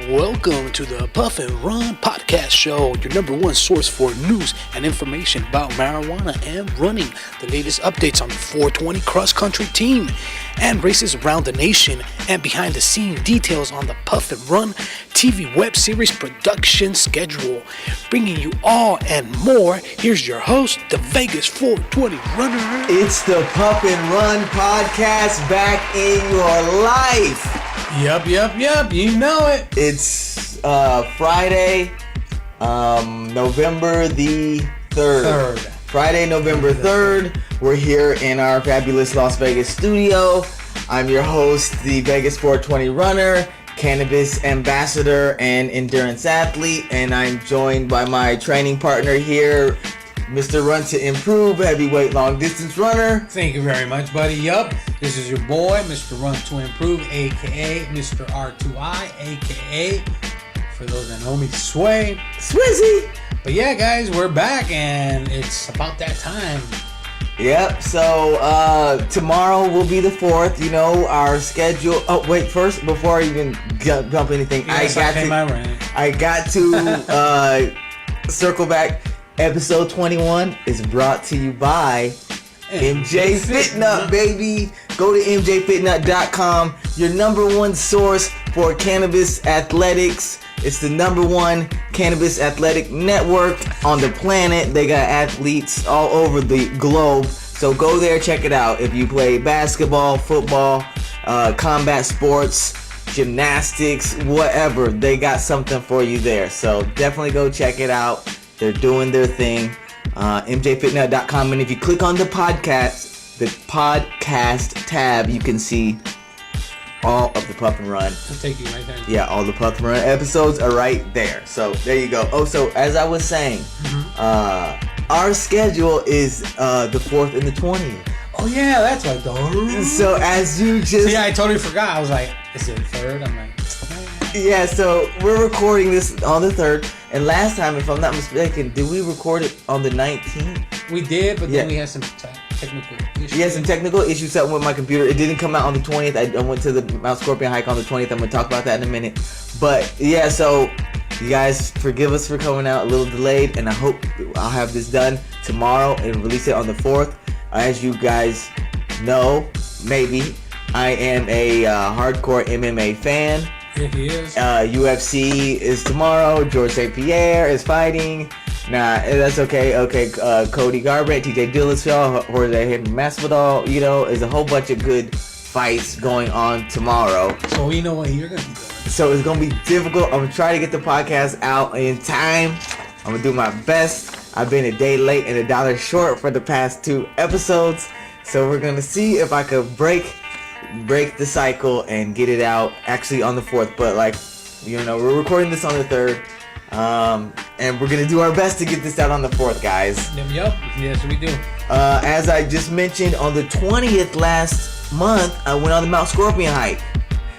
Welcome to the Puff and Run podcast show, your number one source for news and information about marijuana and running, the latest updates on the 420 cross-country team, and races around the nation, and behind-the-scene details on the Puff and Run TV web series production schedule. Bringing you all and more, here's your host, the Vegas 420 runner. It's the Puff and Run podcast back in your life. Yep, you know it. It's Friday, November the 3rd. Friday, November 3rd. We're here in our fabulous Las Vegas studio. I'm your host, the Vegas 420 runner, cannabis ambassador, and endurance athlete. And I'm joined by my training partner here, Mr. Run to Improve, heavyweight long distance runner. Thank you very much, buddy. Yup, this is your boy, Mr. Run to Improve, aka Mr. R2I, aka, for those that know me, Swizzy. But yeah, guys, we're back, and it's about that time. Yep, so tomorrow will be the 4th. You know, our schedule. Oh, wait, first, before I even jump anything, Yes, I got to circle back. Episode 21 is brought to you by Mjfitnut, baby. Go to mjfitnut.com, your number one source for cannabis athletics. It's the number one cannabis athletic network on the planet. They got athletes all over the globe. So go there, check it out. If you play basketball, football, combat sports, gymnastics, whatever, they got something for you there. So definitely go check it out. They're doing their thing. mjfitnut.com, and if you click on the podcast tab, you can see all of the Puff and Run. I'll take you right there. Yeah, all the Puff and Run episodes are right there. So there you go. Oh, so as I was saying, our schedule is the 4th and the 20th. Oh yeah, that's right though. So as you just... See, I totally forgot. I was like, is it the 3rd? I'm like... Yeah, so we're recording this on the 3rd, and last time, if I'm not mistaken, did we record it on the 19th? We did, but then we had some technical issues. Yeah, some technical issues, something with my computer. It didn't come out on the 20th. I went to the Mount Scorpion hike on the 20th. I'm going to talk about that in a minute. But yeah, so you guys forgive us for coming out a little delayed, and I hope I'll have this done tomorrow and release it on the 4th. As you guys know, maybe, I am a hardcore MMA fan. Yeah, he is. UFC is tomorrow. George St. Pierre is fighting. Nah, that's okay. Okay, Cody Garbrandt, TJ Dillashaw, Jorge Masvidal. You know, there's a whole bunch of good fights going on tomorrow. So we know what you're gonna be doing. So it's gonna be difficult. I'm gonna try to get the podcast out in time. I'm gonna do my best. I've been a day late and $1 short for the past 2 episodes. So we're gonna see if I could break the cycle and get it out actually on the 4th, but like, you know, we're recording this on the 3rd, and we're gonna do our best to get this out on the 4th, guys. Yep, yes we do. As I just mentioned, on the 20th last month, I went on the Mount Scorpion hike.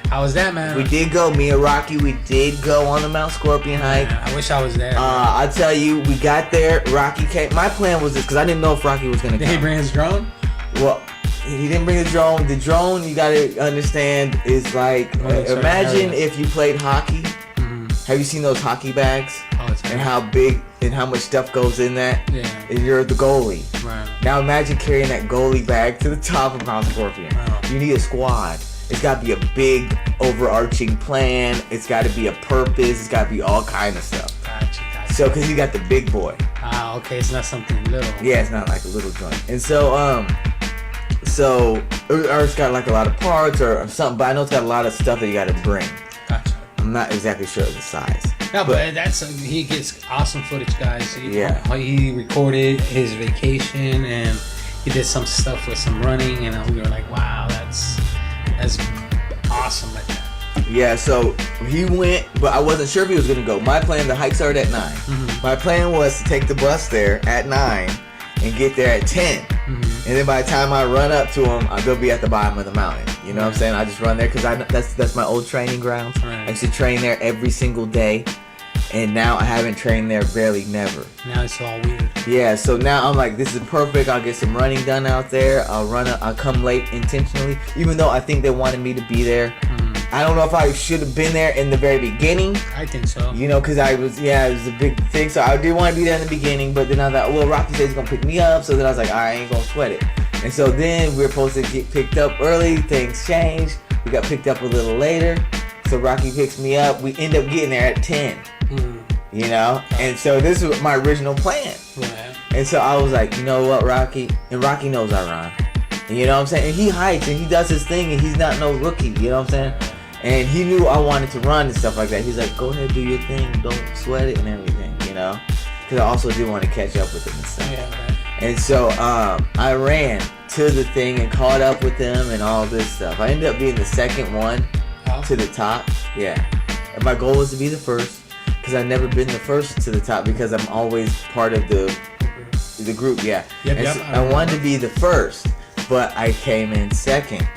How was that, man? We did go, me and Rocky, we did go on the Mount Scorpion hike. Man, I wish I was there. I'll tell you, we got there, Rocky came. My plan was this, because I didn't know if Rocky was gonna come. Did he bring his drone? Well, he didn't bring the drone. The drone, you gotta understand, is like, imagine if you played hockey. Mm-hmm. Have you seen those hockey bags? Oh, it's and how big and how much stuff goes in that? Yeah. And you're the goalie. Right. Now imagine carrying that goalie bag to the top of Mount Scorpion. Wow. You need a squad. It's got to be a big, overarching plan. It's got to be a purpose. It's got to be all kind of stuff. Gotcha. So, because you got the big boy. Ah, okay. It's not something little. Yeah, it's not like a little joint. And so, or it's got like a lot of parts or something, but I know it's got a lot of stuff that you got to bring. Gotcha. I'm not exactly sure of the size. No, but that's he gets awesome footage, guys. He recorded his vacation and he did some stuff with some running, and we were like, wow, that's awesome like that. Yeah, so he went, but I wasn't sure if he was gonna go. My plan, the hike started at 9. Mm-hmm. My plan was to take the bus there at 9 and get there at 10. Mm-hmm. And then by the time I run up to him, they'll be at the bottom of the mountain. You know what I'm saying? I just run there because that's my old training grounds. Right. I used to train there every single day. And now I haven't trained there barely never. Now it's all weird. Yeah, so now I'm like, this is perfect. I'll get some running done out there. I'll come late intentionally. Even though I think they wanted me to be there. I don't know if I should have been there in the very beginning. I think so. You know, because it was a big thing. So I did want to be there in the beginning, but then I thought, well, Rocky said he's going to pick me up. So then I was like, all right, I ain't going to sweat it. And so then we were supposed to get picked up early. Things changed. We got picked up a little later. So Rocky picks me up. We end up getting there at 10. You know? And so this was my original plan. Right. And so I was like, you know what, Rocky? And Rocky knows I run. And you know what I'm saying? And he hikes and he does his thing and he's not no rookie. You know what I'm saying? And he knew I wanted to run and stuff like that. He's like, go ahead, do your thing. Don't sweat it and everything, you know? Because I also did want to catch up with him and stuff. Yeah, right. And so I ran to the thing and caught up with them and all this stuff. I ended up being the second one to the top. Yeah. And my goal was to be the first because I've never been the first to the top because I'm always part of the group. Yeah. Yep, So I wanted to be the first, but I came in second.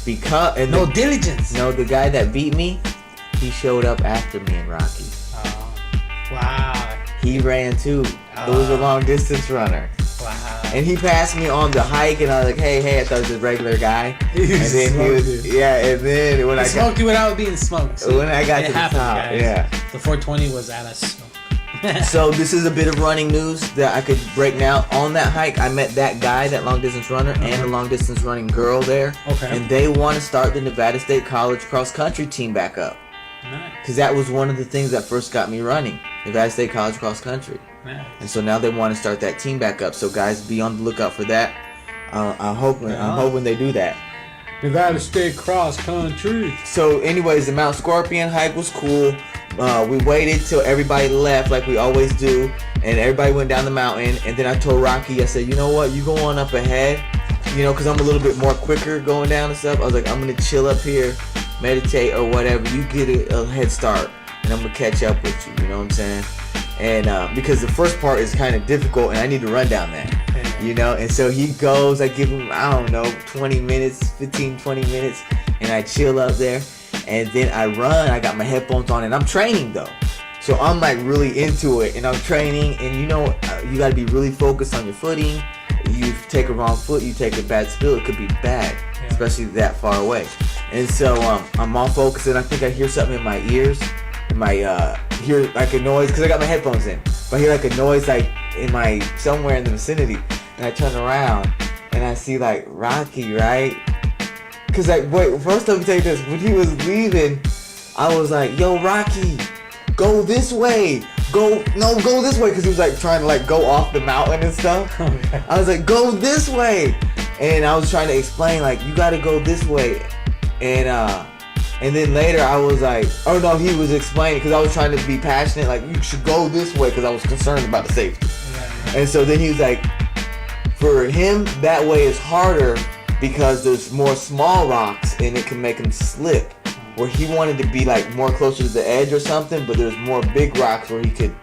Because no diligence. No, the guy that beat me, he showed up after me and Rocky. Wow. He ran too. It was a long distance runner. Wow. And he passed me on the hike, and I was like, hey, I thought it was a regular guy. And then he was, and then when I smoked you without being smoked. So when I got to the top, guys. yeah. The 420 was at a smoke. So this is a bit of running news that I could break now. On that hike, I met that guy, that long distance runner, and the long distance running girl there. Okay. And they want to start the Nevada State College cross country team back up. Nice. Because that was one of the things that first got me running, Nevada State College cross country. Nice. And so now they want to start that team back up. So guys, be on the lookout for that. I'm hoping they do that. Nevada State cross country. So anyways, the Mount Scorpion hike was cool. We waited till everybody left like we always do, and everybody went down the mountain. And then I told Rocky, I said, you know what, you go on up ahead, you know, because I'm a little bit more quicker going down and stuff. I was like, I'm gonna chill up here, meditate or whatever. You get a head start, and I'm gonna catch up with you. You know what I'm saying? And because the first part is kind of difficult, and I need to run down that, you know. And so he goes. I give him, I don't know, 20 minutes, 15, 20 minutes, and I chill up there. And then I run. I got my headphones on, and I'm training though. So I'm like really into it, and I'm training. And you know, you got to be really focused on your footing. You take a wrong foot, you take a bad spill, it could be bad, especially that far away. And so I'm all focused, and I think I hear something in my ears. Hear like a noise because I got my headphones in. But I hear like a noise like in somewhere in the vicinity, and I turn around and I see like Rocky, right? Cause like, wait, first let me tell you this. When he was leaving, I was like, yo, Rocky, go this way. Go this way. Cause he was like trying to like go off the mountain and stuff. I was like, go this way. And I was trying to explain like, you gotta go this way. And then later I was like, oh no, he was explaining cause I was trying to be passionate. Like, you should go this way cause I was concerned about the safety. And so then he was like, for him, that way is harder because there's more small rocks and it can make him slip. Where he wanted to be like more closer to the edge or something, but there's more big rocks where he could,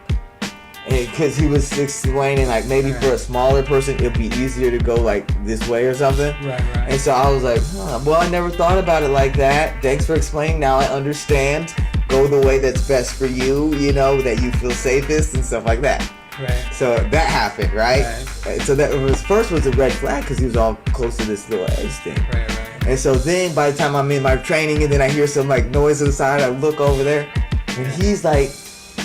because he was explaining like maybe for a smaller person it'd be easier to go like this way or something. Right. And so I was like, well, I never thought about it like that. Thanks for explaining. Now I understand. Go the way that's best for you, you know, that you feel safest and stuff like that. Right. So that happened, right? So that was a red flag because he was all close to this little edge thing. Right. And so then by the time I'm in my training and then I hear some like noise to the side, I look over there and he's like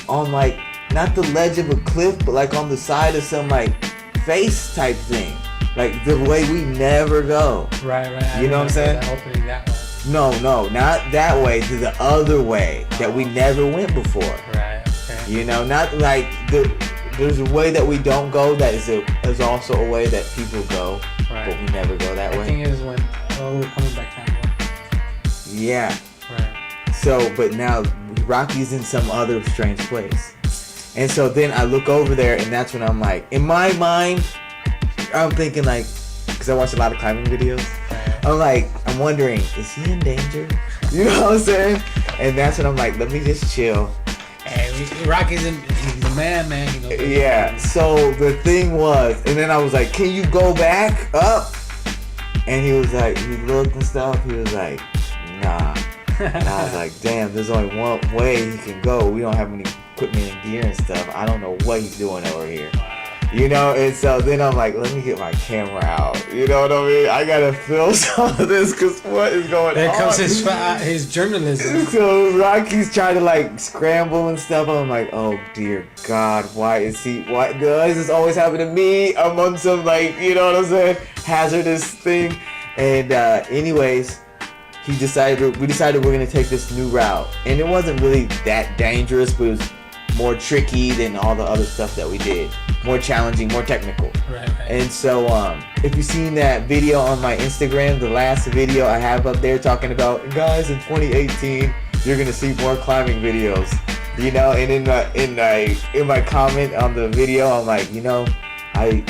on like not the ledge of a cliff, but like on the side of some like face type thing, like the way we never go. Right. You know what I'm saying? Opening that way. No, not that way. To the other way that we never went before. Right. Okay. You know, not like there's a way that we don't go that is also a way that people go, but we never go that way. The thing is when we're coming back down. Yeah. Right. So, but now Rocky's in some other strange place. And so then I look over there and that's when I'm like, in my mind, I'm thinking like, because I watch a lot of climbing videos, I'm wondering, is he in danger? You know what I'm saying? And that's when I'm like, let me just chill. Hey, Rocky's he's the man. You know. Yeah. So the thing was, and then I was like, can you go back up? And he was like, he looked and stuff. He was like, nah. And I was like, damn, there's only one way he can go. We don't have any equipment and gear and stuff. I don't know what he's doing over here. You know, and so then I'm like, let me get my camera out. You know what I mean? I gotta film some of this because what is going on? There comes his journalism. So Rocky's trying to like scramble and stuff. I'm like, oh dear God, why does this always happen to me? I'm on some like, you know what I'm saying, hazardous thing. And anyways, we decided we're gonna take this new route, and it wasn't really that dangerous, but it was more tricky than all the other stuff that we did. More challenging, more technical. Right. And so, if you've seen that video on my Instagram, the last video I have up there talking about, guys, in 2018, you're gonna see more climbing videos. You know, and in my comment on the video, I'm like, you know, I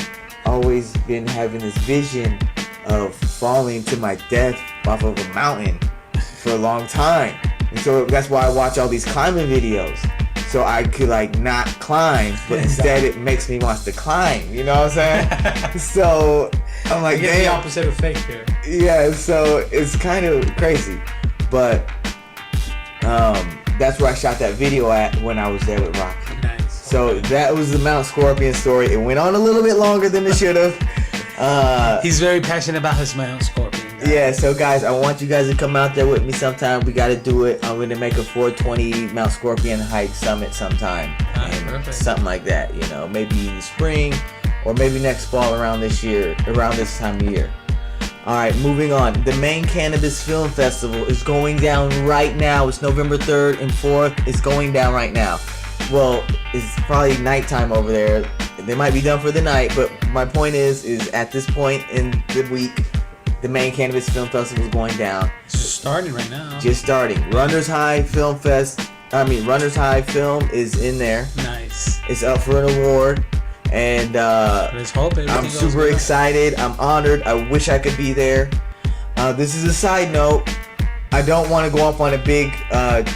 always been having this vision of falling to my death off of a mountain for a long time, and so that's why I watch all these climbing videos. So I could like not climb, but instead it makes me want to climb. You know what I'm saying? So I'm like, you get the opposite effect here. Yeah, so it's kind of crazy, but that's where I shot that video at when I was there with Rocky. Nice. So that was the Mount Scorpion story. It went on a little bit longer than it should have. He's very passionate about his Mount Scorpion. Yeah, so guys, I want you guys to come out there with me sometime. We got to do it. I'm going to make a 420 Mount Scorpion hike summit sometime. Perfect. Something like that, you know, maybe in the spring or maybe next fall around this time of year. All right, moving on. The Maine Cannabis Film Festival is going down right now. It's November 3rd and 4th. It's going down right now. Well, it's probably nighttime over there. They might be done for the night, but my point is at this point in the week, the Maine Cannabis Film Festival is going down. It's just starting right now. Just starting. Runners High Film is in there. Nice. It's up for an award. And let's hope I'm super excited. I'm honored. I wish I could be there. This is a side note. I don't want to go off on a big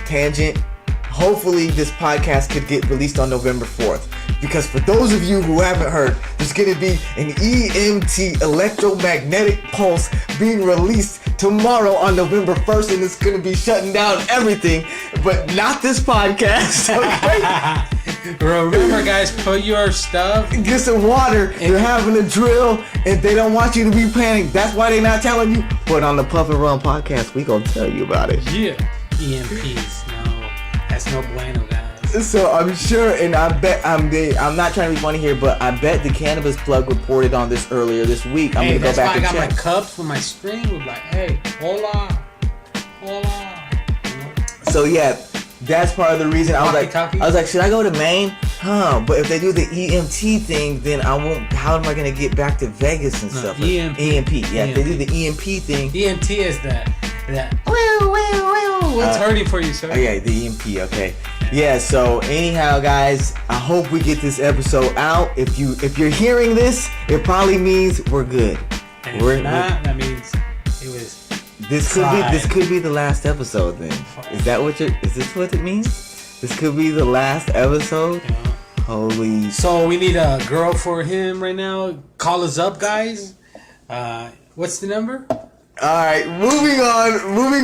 tangent. Hopefully this podcast could get released on November 4th. Because for those of you who haven't heard, there's going to be an EMT, electromagnetic pulse, being released tomorrow on November 1st, and it's going to be shutting down everything, but not this podcast, okay? Remember, guys, put your stuff. Get some water. They're having a drill, and they don't want you to be panicking. That's why they're not telling you. But on the Puff and Run podcast, we going to tell you about it. Yeah. EMPs. No, that's no bueno, guys. So I'm sure, and I bet I'm not trying to be funny here, but I bet the Cannabis Plug reported on this earlier this week. I'm gonna go back and check. That's why I got my cups with my string. With like, hey, hola. So yeah, that's part of the reason I was like, should I go to Maine? But if they do the EMT thing, then I won't. How am I gonna get back to Vegas and stuff? EMP. Yeah, if they do the EMP thing. EMT is that. What's hurting for you, sir? Oh yeah, the EMP. Okay. Yeah. So anyhow, guys, I hope we get this episode out. If you're hearing this, it probably means we're good. And if not, that means it was. This could be the last episode. Then is this what it means? This could be the last episode. Yeah. Holy. So we need a girl for him right now. Call us up, guys. What's the number? Alright, moving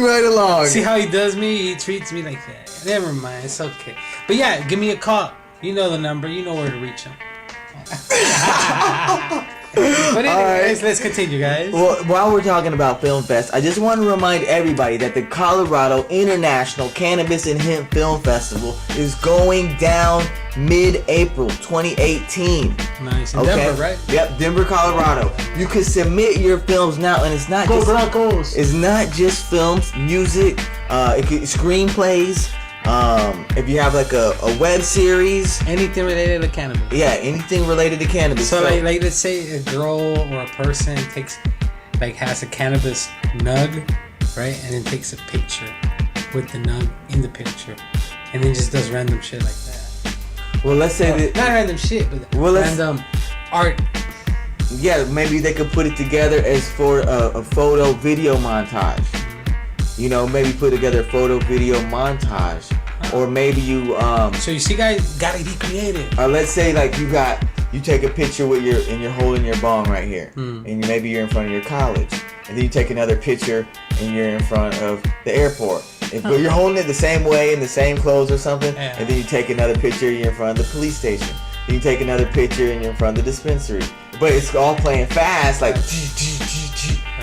right along. See how he does me? He treats me like that. Never mind, it's okay. But yeah, give me a call. You know the number. You know where to reach him. But anyways, let's continue, guys. Well, while we're talking about Film Fest, I just want to remind everybody that the Colorado International Cannabis and Hemp Film Festival is going down mid-April 2018. Nice. In Denver, right? Yep, Denver, Colorado. You can submit your films now, and it's not It's not just films, music, screenplays. If you have like a web series, anything related to cannabis. Yeah, anything related to cannabis. So like let's say a girl or a person has a cannabis nug, right, and then takes a picture with the nug in the picture, and then just does random shit like that. Well, let's say not random shit, but random art. Yeah, maybe they could put it together as for a photo video montage. You know, maybe put together a photo video montage. Or maybe you so you see, guys, gotta be creative. Or let's say like you take a picture with you're holding your bong right here, and maybe you're in front of your college, and then you take another picture and you're in front of the airport. But you're holding it the same way in the same clothes or something, and then you take another picture, you're in front of the police station. You take another picture and you're in front of the dispensary. But it's all playing fast, like,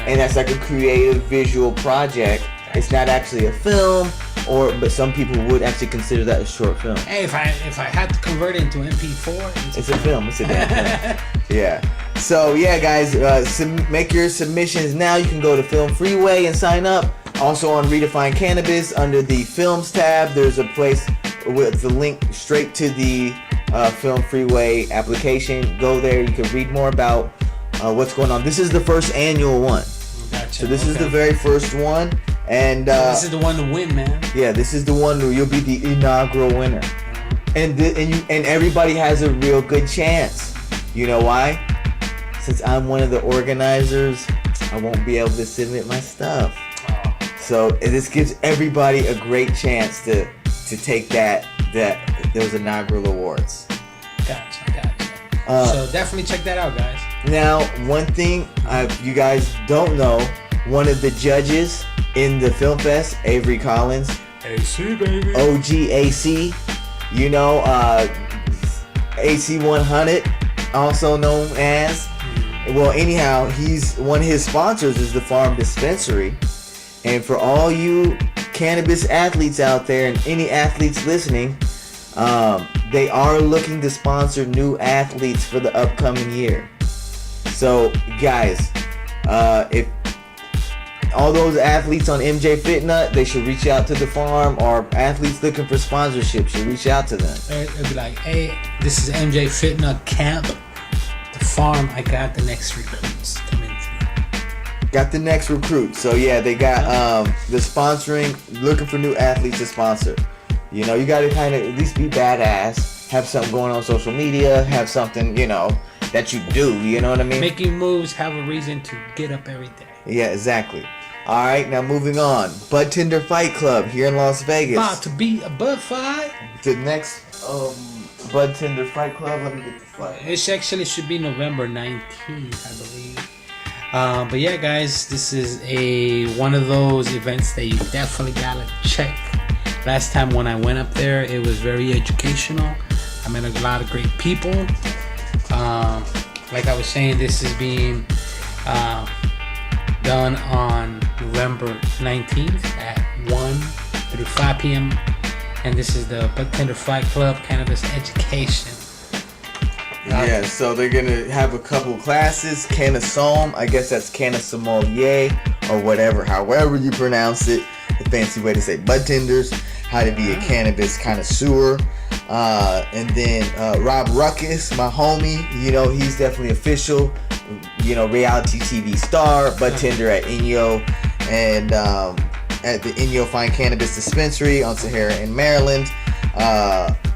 and that's like a creative visual project. It's not actually a film, but some people would actually consider that a short film. Hey, if I had to convert it into MP4, it's a film. It's a damn film. Yeah. So yeah, guys, make your submissions now. You can go to Film Freeway and sign up. Also on Redefine Cannabis under the Films tab, there's a place with the link straight to the Film Freeway application. Go there. You can read more about what's going on. This is the first annual one. Gotcha. So this is the very first one. And this is the one to win, man. Yeah, this is the one where you'll be the inaugural winner. And everybody has a real good chance. You know why? Since I'm one of the organizers, I won't be able to submit my stuff. So this gives everybody a great chance to take those inaugural awards. Gotcha. So definitely check that out, guys. Now, one thing you guys don't know, one of the judges in the Film Fest, Avery Collins, AC baby, OGAC, you know, AC100, also known as. Well, anyhow, one of his sponsors is the Farm Dispensary. And for all you cannabis athletes out there and any athletes listening, they are looking to sponsor new athletes for the upcoming year. So, guys, if all those athletes on Mjfitnut, they should reach out to the farm, or athletes looking for sponsorship should reach out to them. It'll be like, hey, this is Mjfitnut camp. The farm, I got the next recruits coming through. Got the next recruit. So yeah, they got the sponsoring, looking for new athletes to sponsor. You know, you got to kind of at least be badass, have something going on social media, have something, you know, that you do. You know what I mean? Making moves, have a reason to get up every day. Yeah, exactly. All right, now moving on. Budtender Fight Club here in Las Vegas. About to be a bud fight. The next Budtender Fight Club. Let me get the fight. It actually should be November 19th, I believe. But yeah, guys, this is one of those events that you definitely gotta check. Last time when I went up there, it was very educational. I met a lot of great people. Like I was saying, this is being done on November 19th at 1 through 5 p.m. And this is the Budtender Fight Club Cannabis Education. Yeah, so they're going to have a couple classes. Cannasom, I guess that's Cannasommelier or whatever, however you pronounce it. The fancy way to say budtenders. How to be a cannabis connoisseur. And then Rob Ruckus, my homie, you know, he's definitely official, you know, reality TV star, budtender at Inyo and at the Inyo Fine Cannabis Dispensary on Sahara in Maryland.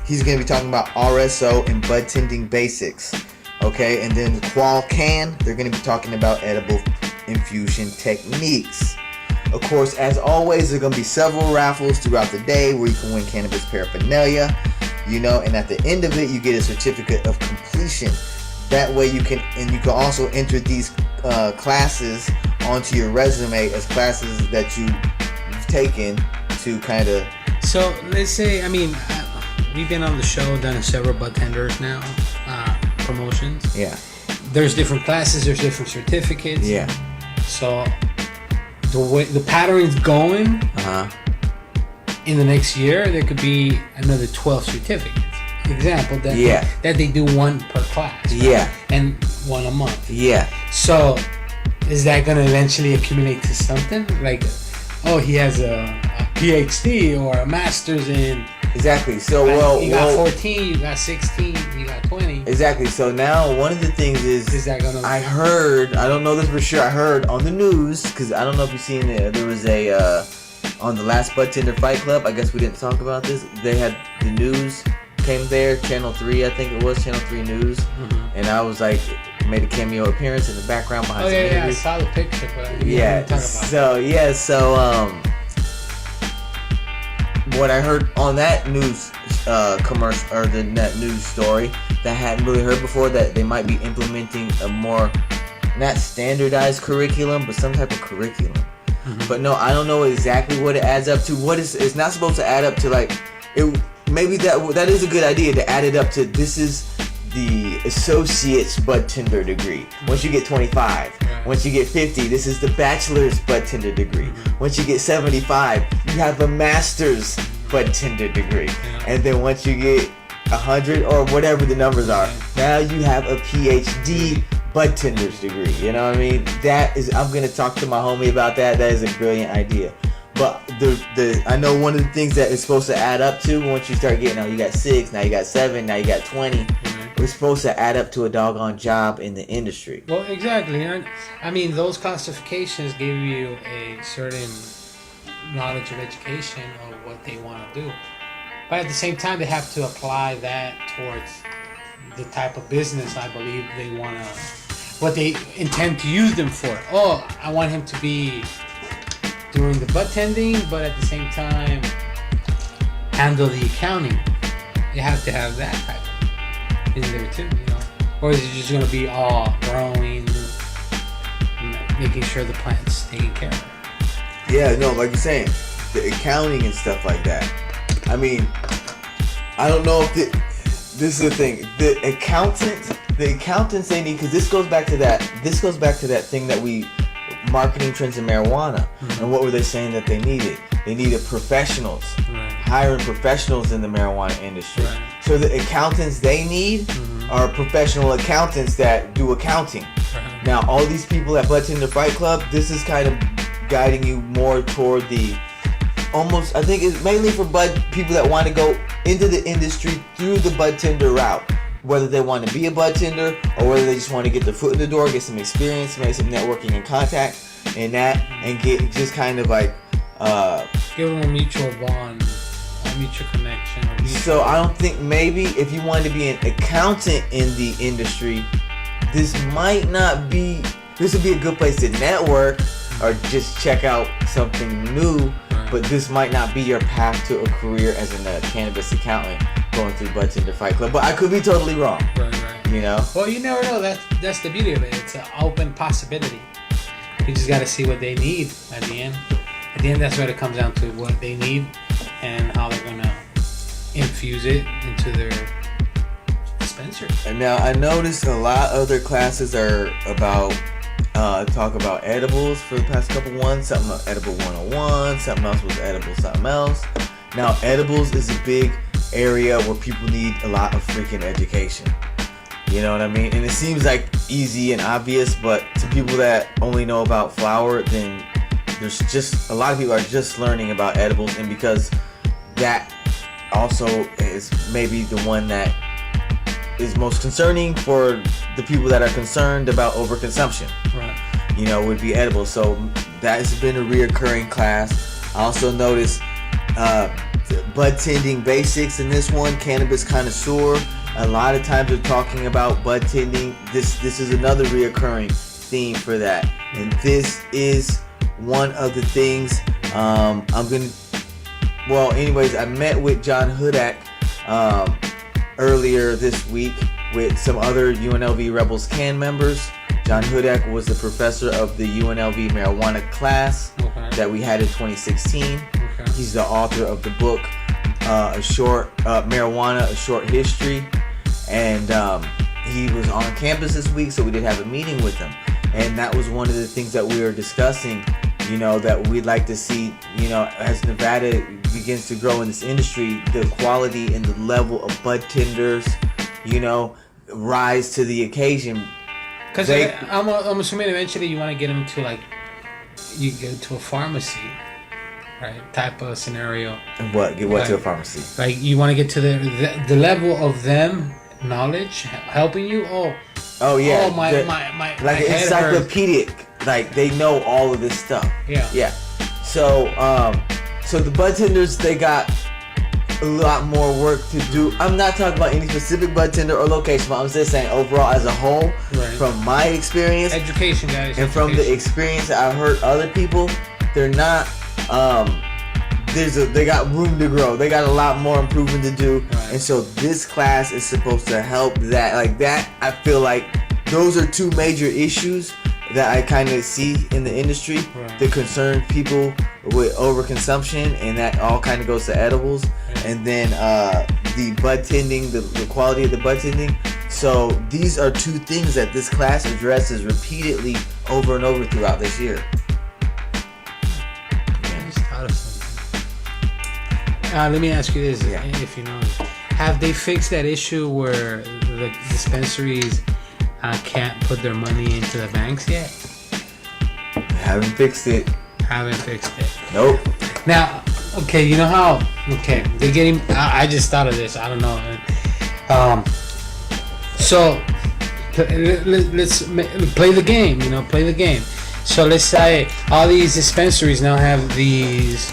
He's going to be talking about RSO and budtending basics. Okay, and then Qualcan, they're going to be talking about edible infusion techniques. Of course, as always, there are going to be several raffles throughout the day where you can win cannabis paraphernalia, you know, and at the end of it, you get a certificate of completion. That way you can also enter these classes onto your resume as classes that you've taken to kind of... So, let's say, I mean, we've been on the show, done several budtenders now, promotions. Yeah. There's different classes, there's different certificates. Yeah. So, the way the pattern's going, in the next year, there could be another 12 certificates. Example, that they do one per class. Right? Yeah. And one a month. Yeah. So, is that going to eventually accumulate to something? Like, oh, he has a PhD or a master's in... Exactly. So, you got 14, you got 16, you got 20. Exactly. So now one of the things is that gonna... I heard, I don't know this for sure, I heard on the news, because I don't know if you've seen it, there was on the last Budtender Fight Club, I guess we didn't talk about this, they had the news came there, Channel 3, I think it was, Channel 3 News, and I was like, made a cameo appearance in the background behind some interviews. I saw the picture, but I didn't talk about it. What I heard on that news commercial or that news story that I hadn't really heard before, that they might be implementing a more not standardized curriculum, but some type of curriculum. But no, I don't know exactly what it adds up to. It's not supposed to add up to like it. Maybe that is a good idea to add it up to. This is the associate's Budtender degree. Once you get 25, once you get 50, this is the bachelor's Budtender degree. Once you get 75, you have a master's Budtender degree. And then once you get 100 or whatever the numbers are, now you have a PhD Budtender's degree. You know what I mean? I'm gonna talk to my homie about that. That is a brilliant idea. But I know one of the things that it's supposed to add up to once you start getting out, you got 6, now you got 7, now you got 20. We're supposed to add up to a doggone job in the industry. Well, exactly. I mean, those classifications give you a certain knowledge of education of what they want to do. But at the same time, they have to apply that towards the type of business I believe they want to, what they intend to use them for. Oh, I want him to be doing the bud tending, but at the same time, handle the accounting. You have to have that type in there too, you know. Or is it just going to be all growing, making sure the plant's taken care of? Yeah, no, like you're saying, the accounting and stuff like that. I mean, I don't know if this is the thing. The accountants they need, because this goes back to that thing that we, marketing trends in marijuana. And what were they saying that they needed? They needed professionals, hiring professionals in the marijuana industry. So the accountants they need are professional accountants that do accounting. Now, all these people at Budtender Fight Club, this is kind of guiding you more toward the almost, I think it's mainly for people that want to go into the industry through the Budtender route. Whether they want to be a Budtender or whether they just want to get their foot in the door, get some experience, make some networking and contact and that, and get just kind of like give them a mutual bond, a mutual connection. So I don't think, maybe if you wanted to be an accountant in the industry, this would be a good place to network or just check out something new. But this might not be your path to a career as a cannabis accountant going through Budtender Fight Club. But I could be totally wrong. Right. You know? Well, you never know. That's the beauty of it. It's an open possibility. You just got to see what they need at the end. At the end, that's what it comes down to, what they need and how they're going to infuse it into their dispensary. And now I noticed a lot of their classes are about talk about edibles for the past couple ones. Something about Edible 101, something else was edible something else. Now edibles is a big area where people need a lot of freaking education. You know what I mean? And it seems like easy and obvious, but to people that only know about flower, then there's just a lot of people are just learning about edibles, and because that also is maybe the one that is most concerning for the people that are concerned about overconsumption. Right. You know, would be edibles. So that has been a reoccurring class. I also noticed bud tending basics in this one, cannabis connoisseur. A lot of times we're talking about bud tending. This is another reoccurring theme for that. And this is one of the things anyways, I met with John Hudak earlier this week with some other UNLV Rebels CAN members. John Hudak was the professor of the UNLV marijuana class that we had in 2016. He's the author of the book Marijuana, A Short History. And he was on campus this week, so we did have a meeting with him. And that was one of the things that we were discussing, you know, that we'd like to see, you know, as Nevada begins to grow in this industry, the quality and the level of bud tenders, you know, rise to the occasion. Because I'm assuming eventually you want to get them to, like, you get to a pharmacy, right? Type of scenario. And what? Get what to a pharmacy? Like, you want to get to the level of them knowledge helping you. Oh yeah. My like an encyclopedic. Like, they know all of this stuff. Yeah. So the bud tenders, they got a lot more work to do. I'm not talking about any specific bud tender or location, but I'm just saying overall as a whole, from my experience, education, guys, and from the experience that I've heard other people, they're not. They got room to grow. They got a lot more improvement to do, and so this class is supposed to help that. Like that, I feel like those are two major issues that I kind of see in the industry that concern people with overconsumption, and that all kind of goes to edibles. And then the bud tending, the quality of the bud tending. So these are two things that this class addresses repeatedly over and over throughout this year. I just thought of something. Let me ask you this, if you know, have they fixed that issue where the dispensaries can't put their money into the banks yet? Haven't fixed it. Haven't fixed it. Nope. Now, okay, you know how? Okay, they're getting. I just thought of this. I don't know. So let's play the game. Play the game. So let's say all these dispensaries now have this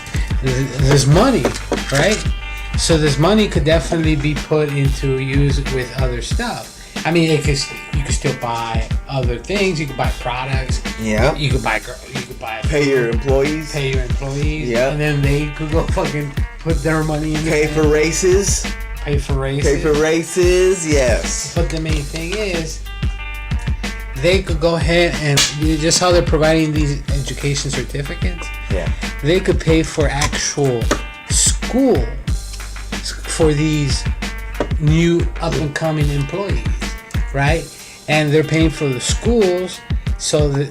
money, right? So this money could definitely be put into use with other stuff. I mean, you could still buy other things. You could buy products. Yeah. You could buy. Pay your employees. Yeah. And then they could go fucking put their money in. Pay for races. Yes. But the main thing is, they could go ahead and just how they're providing these education certificates. Yeah. They could pay for actual school for these new up and coming employees, right? And they're paying for the schools, so they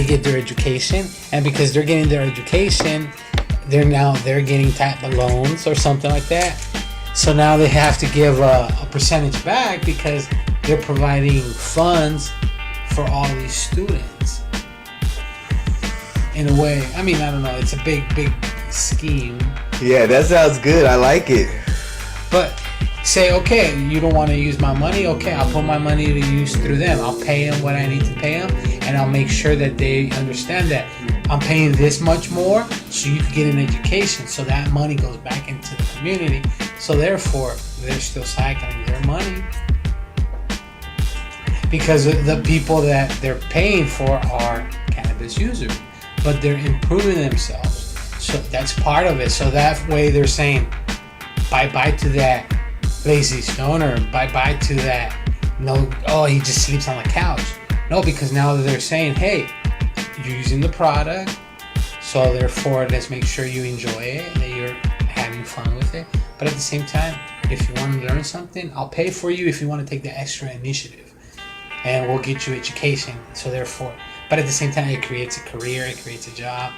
get their education, and because they're getting their education, they're getting type of loans or something like that. So now they have to give a percentage back because they're providing funds for all these students. In a way, I mean, I don't know. It's a big scheme. Yeah, that sounds good. I like it. But say, okay, you don't want to use my money. Okay, I'll put my money to use through them. I'll pay them what I need to pay them, and I'll make sure that they understand that I'm paying this much more so you can get an education. So that money goes back into the community. So therefore, they're still cycling their money because the people that they're paying for are cannabis users, but they're improving themselves. So that's part of it. So that way they're saying bye-bye to that lazy stoner, bye-bye to that, he just sleeps on the couch. No, because now they're saying, hey, you're using the product, so therefore let's make sure you enjoy it and that you're having fun with it. But at the same time, if you want to learn something, I'll pay for you if you want to take the extra initiative, and we'll get you education. So therefore, but at the same time, it creates a career, it creates a job,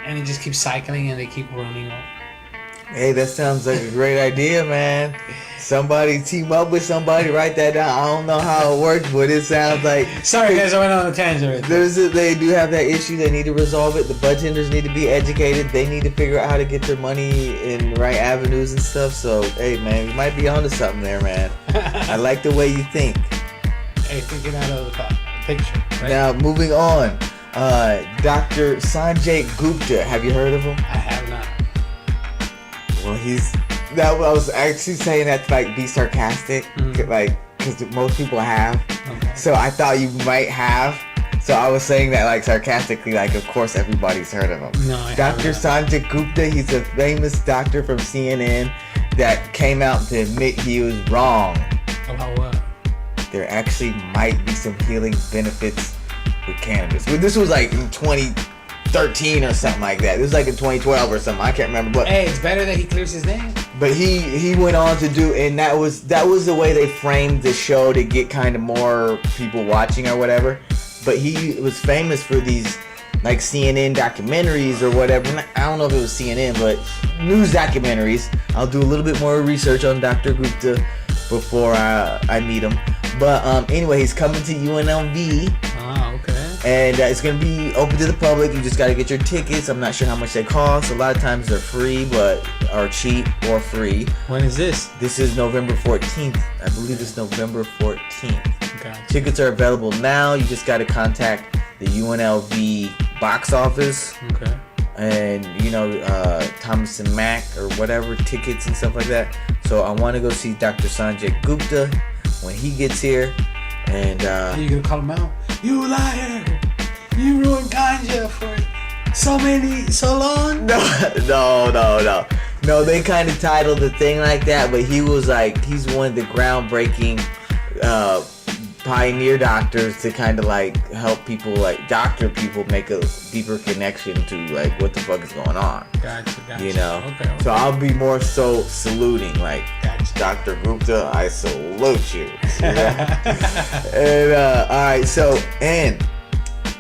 and it just keeps cycling and they keep running on. Hey, that sounds like a great idea, man. Somebody team up with somebody, write that down. I don't know how it works, but it sounds like... Sorry guys, I went on a tangent. They do have that issue. They need to resolve it. The budtenders need to be educated. They need to figure out how to get their money in the right avenues and stuff. So, hey, man, you might be onto something there, man. I like the way you think. Hey, thinking out of the picture. Right? Now, moving on. Dr. Sanjay Gupta. Have you heard of him? I have not. Well, I was actually saying that to like be sarcastic, like because most people have. Okay. So I thought you might have. So I was saying that like sarcastically, like of course everybody's heard of him. No, I Dr. Sanjay Gupta. He's a famous doctor from CNN that came out to admit he was wrong. About what? There actually might be some healing benefits with cannabis. But this was like in 2013 or something like that. This was like in 2012 or something. I can't remember. But hey, it's better that he clears his name. But he went on to do, and that was the way they framed the show to get kind of more people watching or whatever. But he was famous for these like CNN documentaries or whatever. I don't know if it was CNN, but news documentaries. I'll do a little bit more research on Dr. Gupta before I meet him. But anyway, he's coming to UNLV. Ah, okay. And it's going to be open to the public. You just got to get your tickets. I'm not sure how much they cost. A lot of times they're free, but are cheap or free. When is this? This is November 14th. I believe it's November 14th. Okay. Tickets are available now. You just got to contact the UNLV box office. Okay. And, Thomas and Mack or whatever, tickets and stuff like that. So I want to go see Dr. Sanjay Gupta when he gets here. And are you gonna call him out? You liar! You ruined ganja for so long. No. They kind of titled the thing like that, but he was like, he's one of the groundbreaking pioneer doctors to kind of like help people, like doctor people, make a deeper connection to like what the fuck is going on. Gotcha. You know. Okay. So I'll be more so saluting, like, Gotcha. Dr. Gupta, I salute you. And all right, so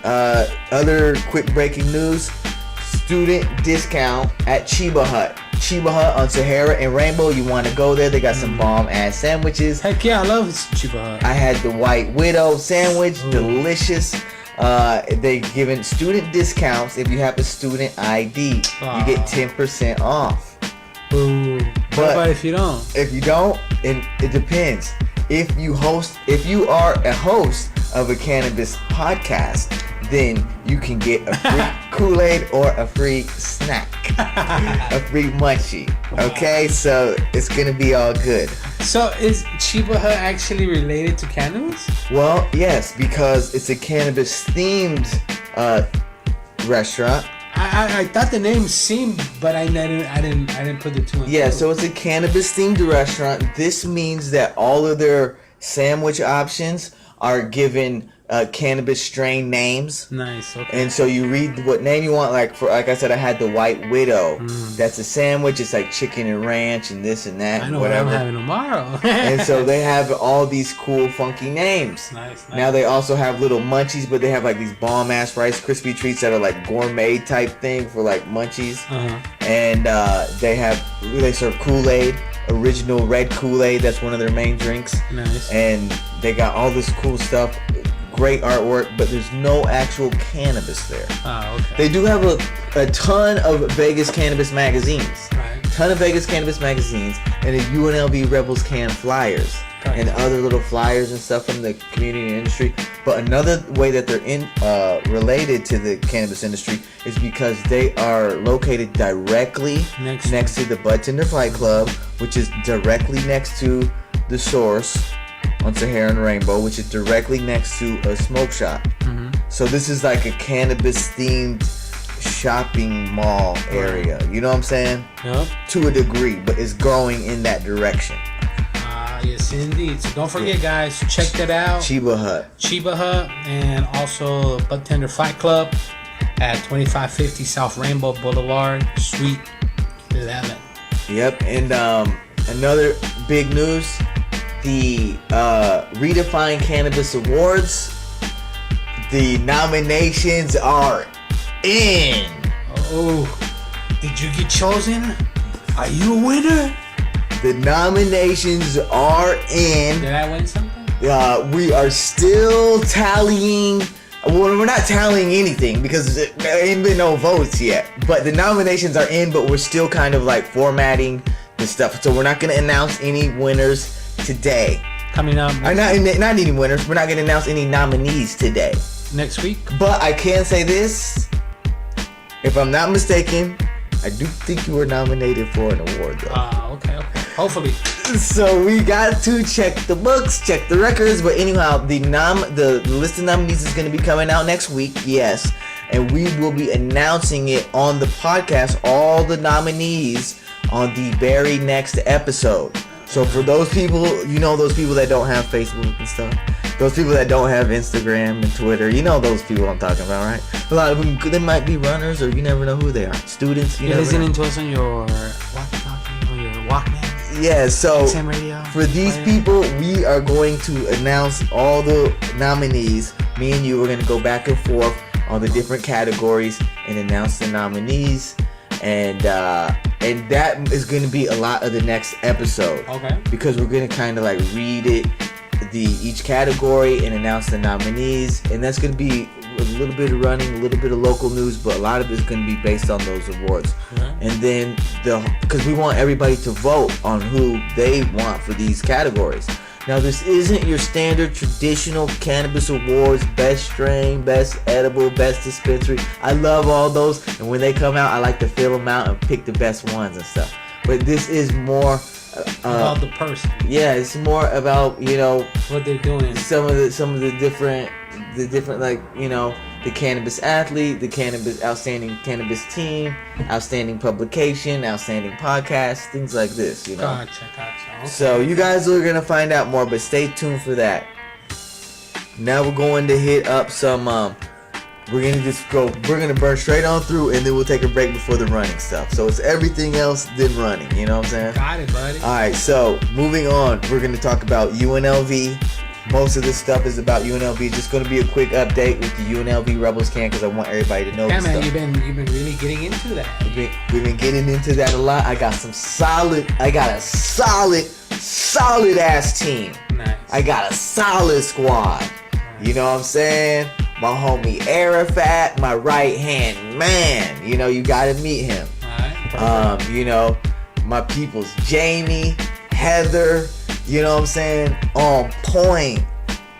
other quick breaking news: student discount at Cheba Hut. Cheba Hut on Sahara and Rainbow. You want to go there? They got some bomb ass sandwiches. Heck yeah, I love Cheba Hut. I had the White Widow sandwich, delicious. They giving student discounts if you have a student ID. You get 10% off. Boo. But what about if you don't? If you don't, it depends. If you are a host of a cannabis podcast, then you can get a free Kool-Aid or a free snack, a free munchie. Okay, so it's gonna be all good. So is Cheba Hut actually related to cannabis? Well, yes, because it's a cannabis themed restaurant. I thought the name seemed, but I didn't put the two in. Yeah, so it's a cannabis themed restaurant. This means that all of their sandwich options are given cannabis strain names. Nice. Okay. And so you read what name you want. Like I said, I had the White Widow. That's a sandwich. It's like chicken and ranch and this and that. I know whatever. what I'm having tomorrow. And so they have all these cool, funky names. Nice. Now they also have little munchies, but they have like these bomb ass Rice Krispie treats that are like gourmet type thing for like munchies. And they serve Kool-Aid, original red Kool-Aid. That's one of their main drinks. Nice. And they got all this cool stuff. Great artwork, but there's no actual cannabis there. Oh, okay. They do have a ton of Vegas cannabis magazines. Right. Ton of Vegas cannabis magazines and the UNLV Rebels CAN flyers. Gotcha. And other little flyers and stuff from the community and industry. But another way that they're related to the cannabis industry is because they are located directly next to the Budtender Fight Club, which is directly next to the Source on Sahara and Rainbow, which is directly next to a smoke shop. So this is like a cannabis themed shopping mall area. You know what I'm saying? Yep. To a degree, but it's growing in that direction. Yes, indeed. So don't forget, guys, check that out. Cheba Hut, and also Budtender Fight Club at 2550 South Rainbow Boulevard, Suite 11. Yep. And another big news: the Redefine Cannabis Awards. The nominations are in. Oh, did you get chosen? Are you a winner? The nominations are in. Did I win something? We are still tallying. Well, we're not tallying anything because there ain't been no votes yet. But the nominations are in, but we're still kind of like formatting the stuff. So we're not going to announce any winners today. Coming up. Not any winners. We're not going to announce any nominees today. Next week. But I can say this. If I'm not mistaken, I do think you were nominated for an award, though. Okay. Hopefully. So we got to check the books, check the records. But anyhow, the list of nominees is going to be coming out next week. Yes. And we will be announcing it on the podcast, all the nominees, on the very next episode. So for those people, those people that don't have Facebook and stuff, those people that don't have Instagram and Twitter, those people I'm talking about, right? A lot of them, they might be runners, or you never know who they are. Students, You're listening to us on your walkie-talkie, on your Walkman. Yeah, so XM radio, for these people, we are going to announce all the nominees. Me and you are going to go back and forth on the different categories and announce the nominees. And that is going to be a lot of the next episode. Okay. Because we're going to kind of like read each category and announce the nominees. And that's going to be a little bit of running, a little bit of local news, but a lot of it's going to be based on those awards. And then because we want everybody to vote on who they want for these categories. Now, this isn't your standard traditional cannabis awards, best strain, best edible, best dispensary. I love all those, and when they come out, I like to fill them out and pick the best ones and stuff. But this is more about the person. Yeah, it's more about what they're doing. Some of the different like the cannabis athlete, the outstanding cannabis team, outstanding publication, outstanding podcast, things like this. Gotcha. Okay. So you guys are gonna find out more, but stay tuned for that. Now we're going to hit up some we're gonna burn straight on through, and then we'll take a break before the running stuff. So it's everything else than running, you know what I'm saying? Got it, buddy. Alright, so moving on, we're gonna talk about UNLV. Most of this stuff is about UNLV. Just gonna be a quick update with the UNLV Rebels CAN, because I want everybody to know Yeah, this man, stuff. you've been really getting into that. We've been getting into that a lot. I got a solid ass team. Nice. I got a solid squad. You know what I'm saying? My homie Arafat, my right hand man. You know, you gotta meet him. Alright. You know, my people's Jamie, Heather, you know what I'm saying? On point.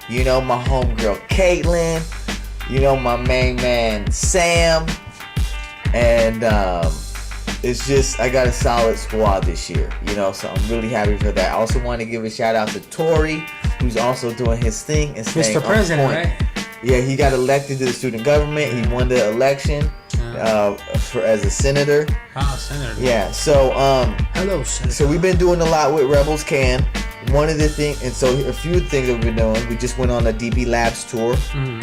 You know, my homegirl Caitlin, you know, my main man Sam. And it's just, I got a solid squad this year, you know, so I'm really happy for that. I also want to give a shout out to Tori, who's also doing his thing and staying Mr. President, on point. right? Yeah, he got elected to the student government. He won the election as a senator. Oh, senator. Yeah, so Hello, senator. so we've been doing a lot with Rebels CAN. One of the things, and so a few things that we've been doing. We just went on a DB Labs tour.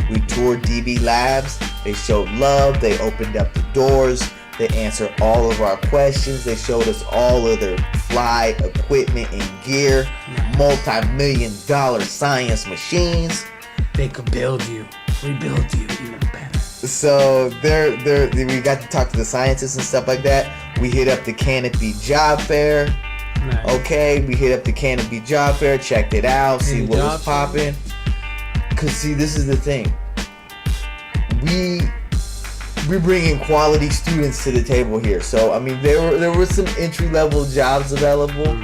We toured DB Labs. They showed love. They opened up the doors. They answered all of our questions. They showed us all of their fly equipment and gear, multi-million-dollar science machines. They could build you, rebuild you even better. So we got to talk to the scientists and stuff like that. We hit up the Canopy Job Fair. Nice. Okay, we hit up the Canopy Job Fair, checked it out, see Any what was jobs? popping. Cause see, this is the thing. We're bringing quality students to the table here. So I mean, there were some entry level jobs available,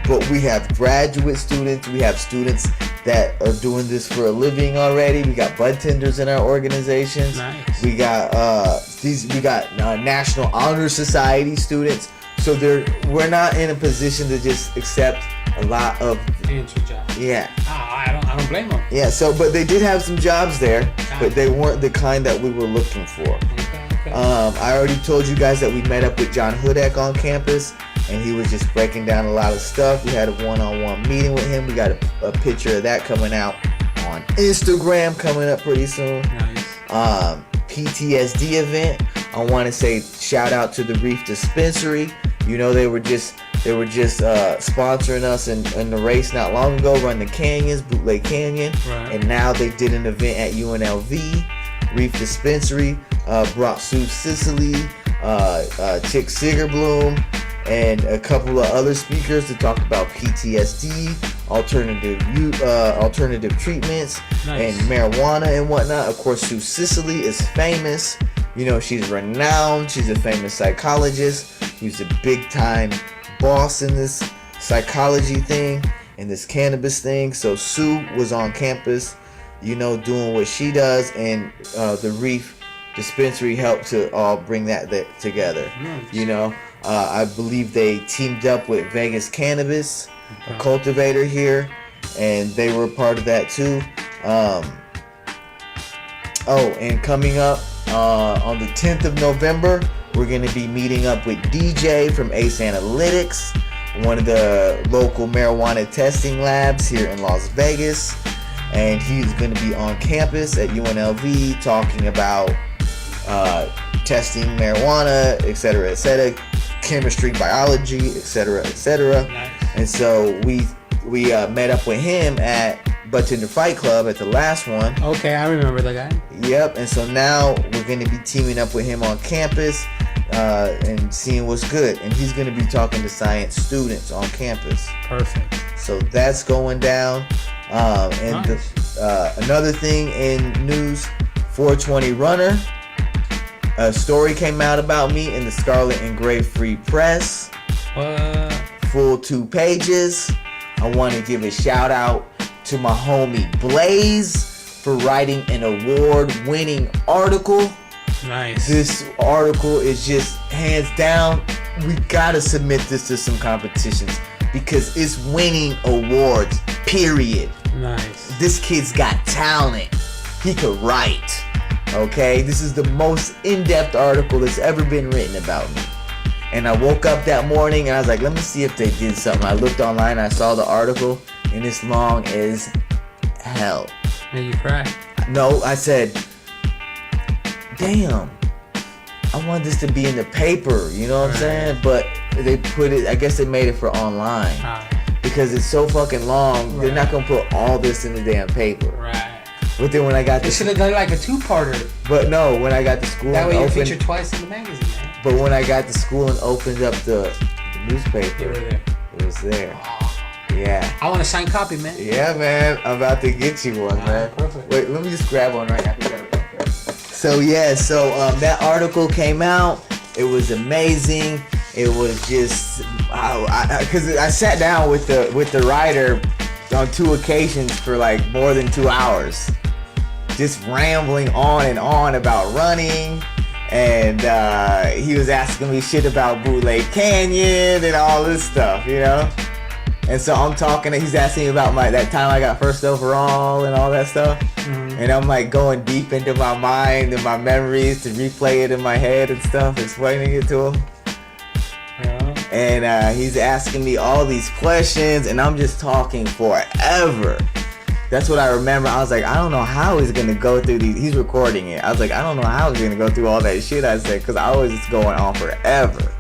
but we have graduate students. We have students that are doing this for a living already. We got Budtenders in our organizations. Nice. We got National Honor Society students. So we're not in a position to just accept a lot of Entry job. yeah. I don't blame them. Yeah, so but they did have some jobs there, but they weren't the kind that we were looking for. Okay. I already told you guys that we met up with John Hudak on campus, and he was just breaking down a lot of stuff. We had a one-on-one meeting with him. We got a picture of that coming out on Instagram coming up pretty soon. Nice. PTSD event. I want to say shout out to the Reef Dispensary. You know, they were just sponsoring us in the race not long ago, Run the Canyons, Bootleg Canyon. Right. And now they did an event at UNLV. Reef Dispensary brought Sue Sicily, Chick Sigerbloom, and a couple of other speakers to talk about PTSD, alternative treatments, Nice. and marijuana and whatnot. Of course, Sue Sicily is famous. You know, she's renowned. She's a famous psychologist. She's a big time boss in this psychology thing and this cannabis thing. So Sue was on campus, you know, doing what she does, and the Reef Dispensary helped to all bring that together. Nice. You know, I believe they teamed up with Vegas Cannabis, a cultivator here, and they were part of that too. And coming up on the 10th of November, we're going to be meeting up with DJ from Ace Analytics, one of the local marijuana testing labs here in Las Vegas. And he's going to be on campus at UNLV talking about testing marijuana, etc., chemistry, biology, etc., etc. Nice. And so we met up with him at Budtender Fight Club at the last one. Okay, I remember the guy. Yep, and so now we're going to be teaming up with him on campus and seeing what's good. And he's going to be talking to science students on campus. Perfect. So that's going down. And Nice. Another thing in news, 420 Runner. A story came out about me in the Scarlet and Gray Free Press. Full 2 pages. I want to give a shout out to my homie Blaze for writing an award-winning article. Nice. This article is just hands down, we gotta submit this to some competitions because it's winning awards, period. Nice. This kid's got talent. He could write. Okay, this is the most in-depth article that's ever been written about me. And I woke up that morning and I was like, let me see if they did something. I looked online, I saw the article, and it's long as hell. And you cry. No, I said, damn, I want this to be in the paper, you know what I'm saying? But they put it, I guess they made it for online. Because it's so fucking long, they're not gonna put all this in the damn paper. Right. But then when I got they should have done like a 2-parter. But no, when I got to school that and way you opened, feature twice in the magazine, man. But when I got to school and opened up the newspaper, it was there. Wow. Yeah. I want a signed copy, man. Yeah, man. I'm about to get you one, man. Perfect. Wait, let me just grab one right now. So that article came out. It was amazing. It was just because I sat down with the writer on 2 occasions for like more than 2 hours, just rambling on and on about running, and he was asking me shit about Bootleg Canyon and all this stuff, you know. And so I'm talking, and he's asking me about that time I got first overall and all that stuff. And I'm like going deep into my mind and my memories to replay it in my head and stuff, explaining it to him. And he's asking me all these questions, and I'm just talking forever. That's what I remember. I was like, I don't know how he's gonna go through these. He's recording it. I was like, I don't know how he's gonna go through all that shit I said, because I was just going on forever.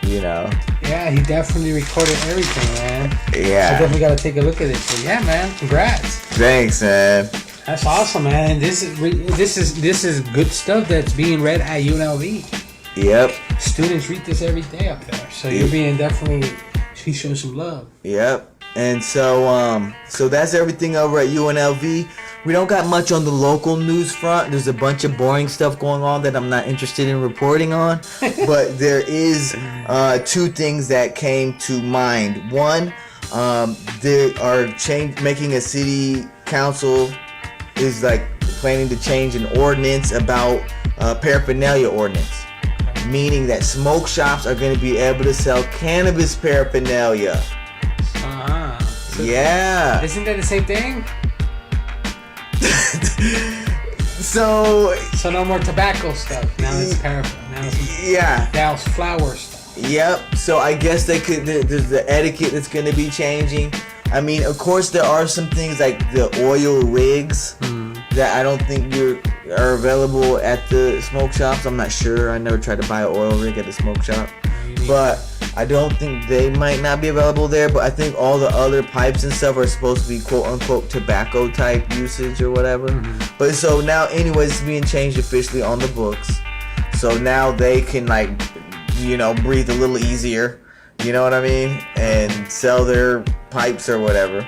You know? Yeah, he definitely recorded everything, man. Yeah. I definitely gotta take a look at it. So yeah, man, congrats. Thanks, man. That's awesome, man. And this is good stuff that's being read at UNLV. Yep. Students read this every day up there, so you're being definitely showing some love. Yep. And so that's everything over at UNLV. We don't got much on the local news front. There's a bunch of boring stuff going on that I'm not interested in reporting on. But there is 2 things that came to mind. One, they are making a city council is like planning to change an ordinance about paraphernalia ordinance. Meaning that smoke shops are going to be able to sell cannabis paraphernalia. So yeah. Isn't that the same thing? So no more tobacco stuff. Now it's paraphernalia. Now it's flower stuff. Yep. So I guess there's the etiquette that's going to be changing. I mean, of course, there are some things like the oil rigs that I don't think are available at the smoke shops. I'm not sure. I never tried to buy an oil rig at the smoke shop. But I don't think they might not be available there. But I think all the other pipes and stuff are supposed to be quote unquote tobacco type usage or whatever. But so now anyways, it's being changed officially on the books. So now they can breathe a little easier. You know what I mean? And sell their pipes or whatever.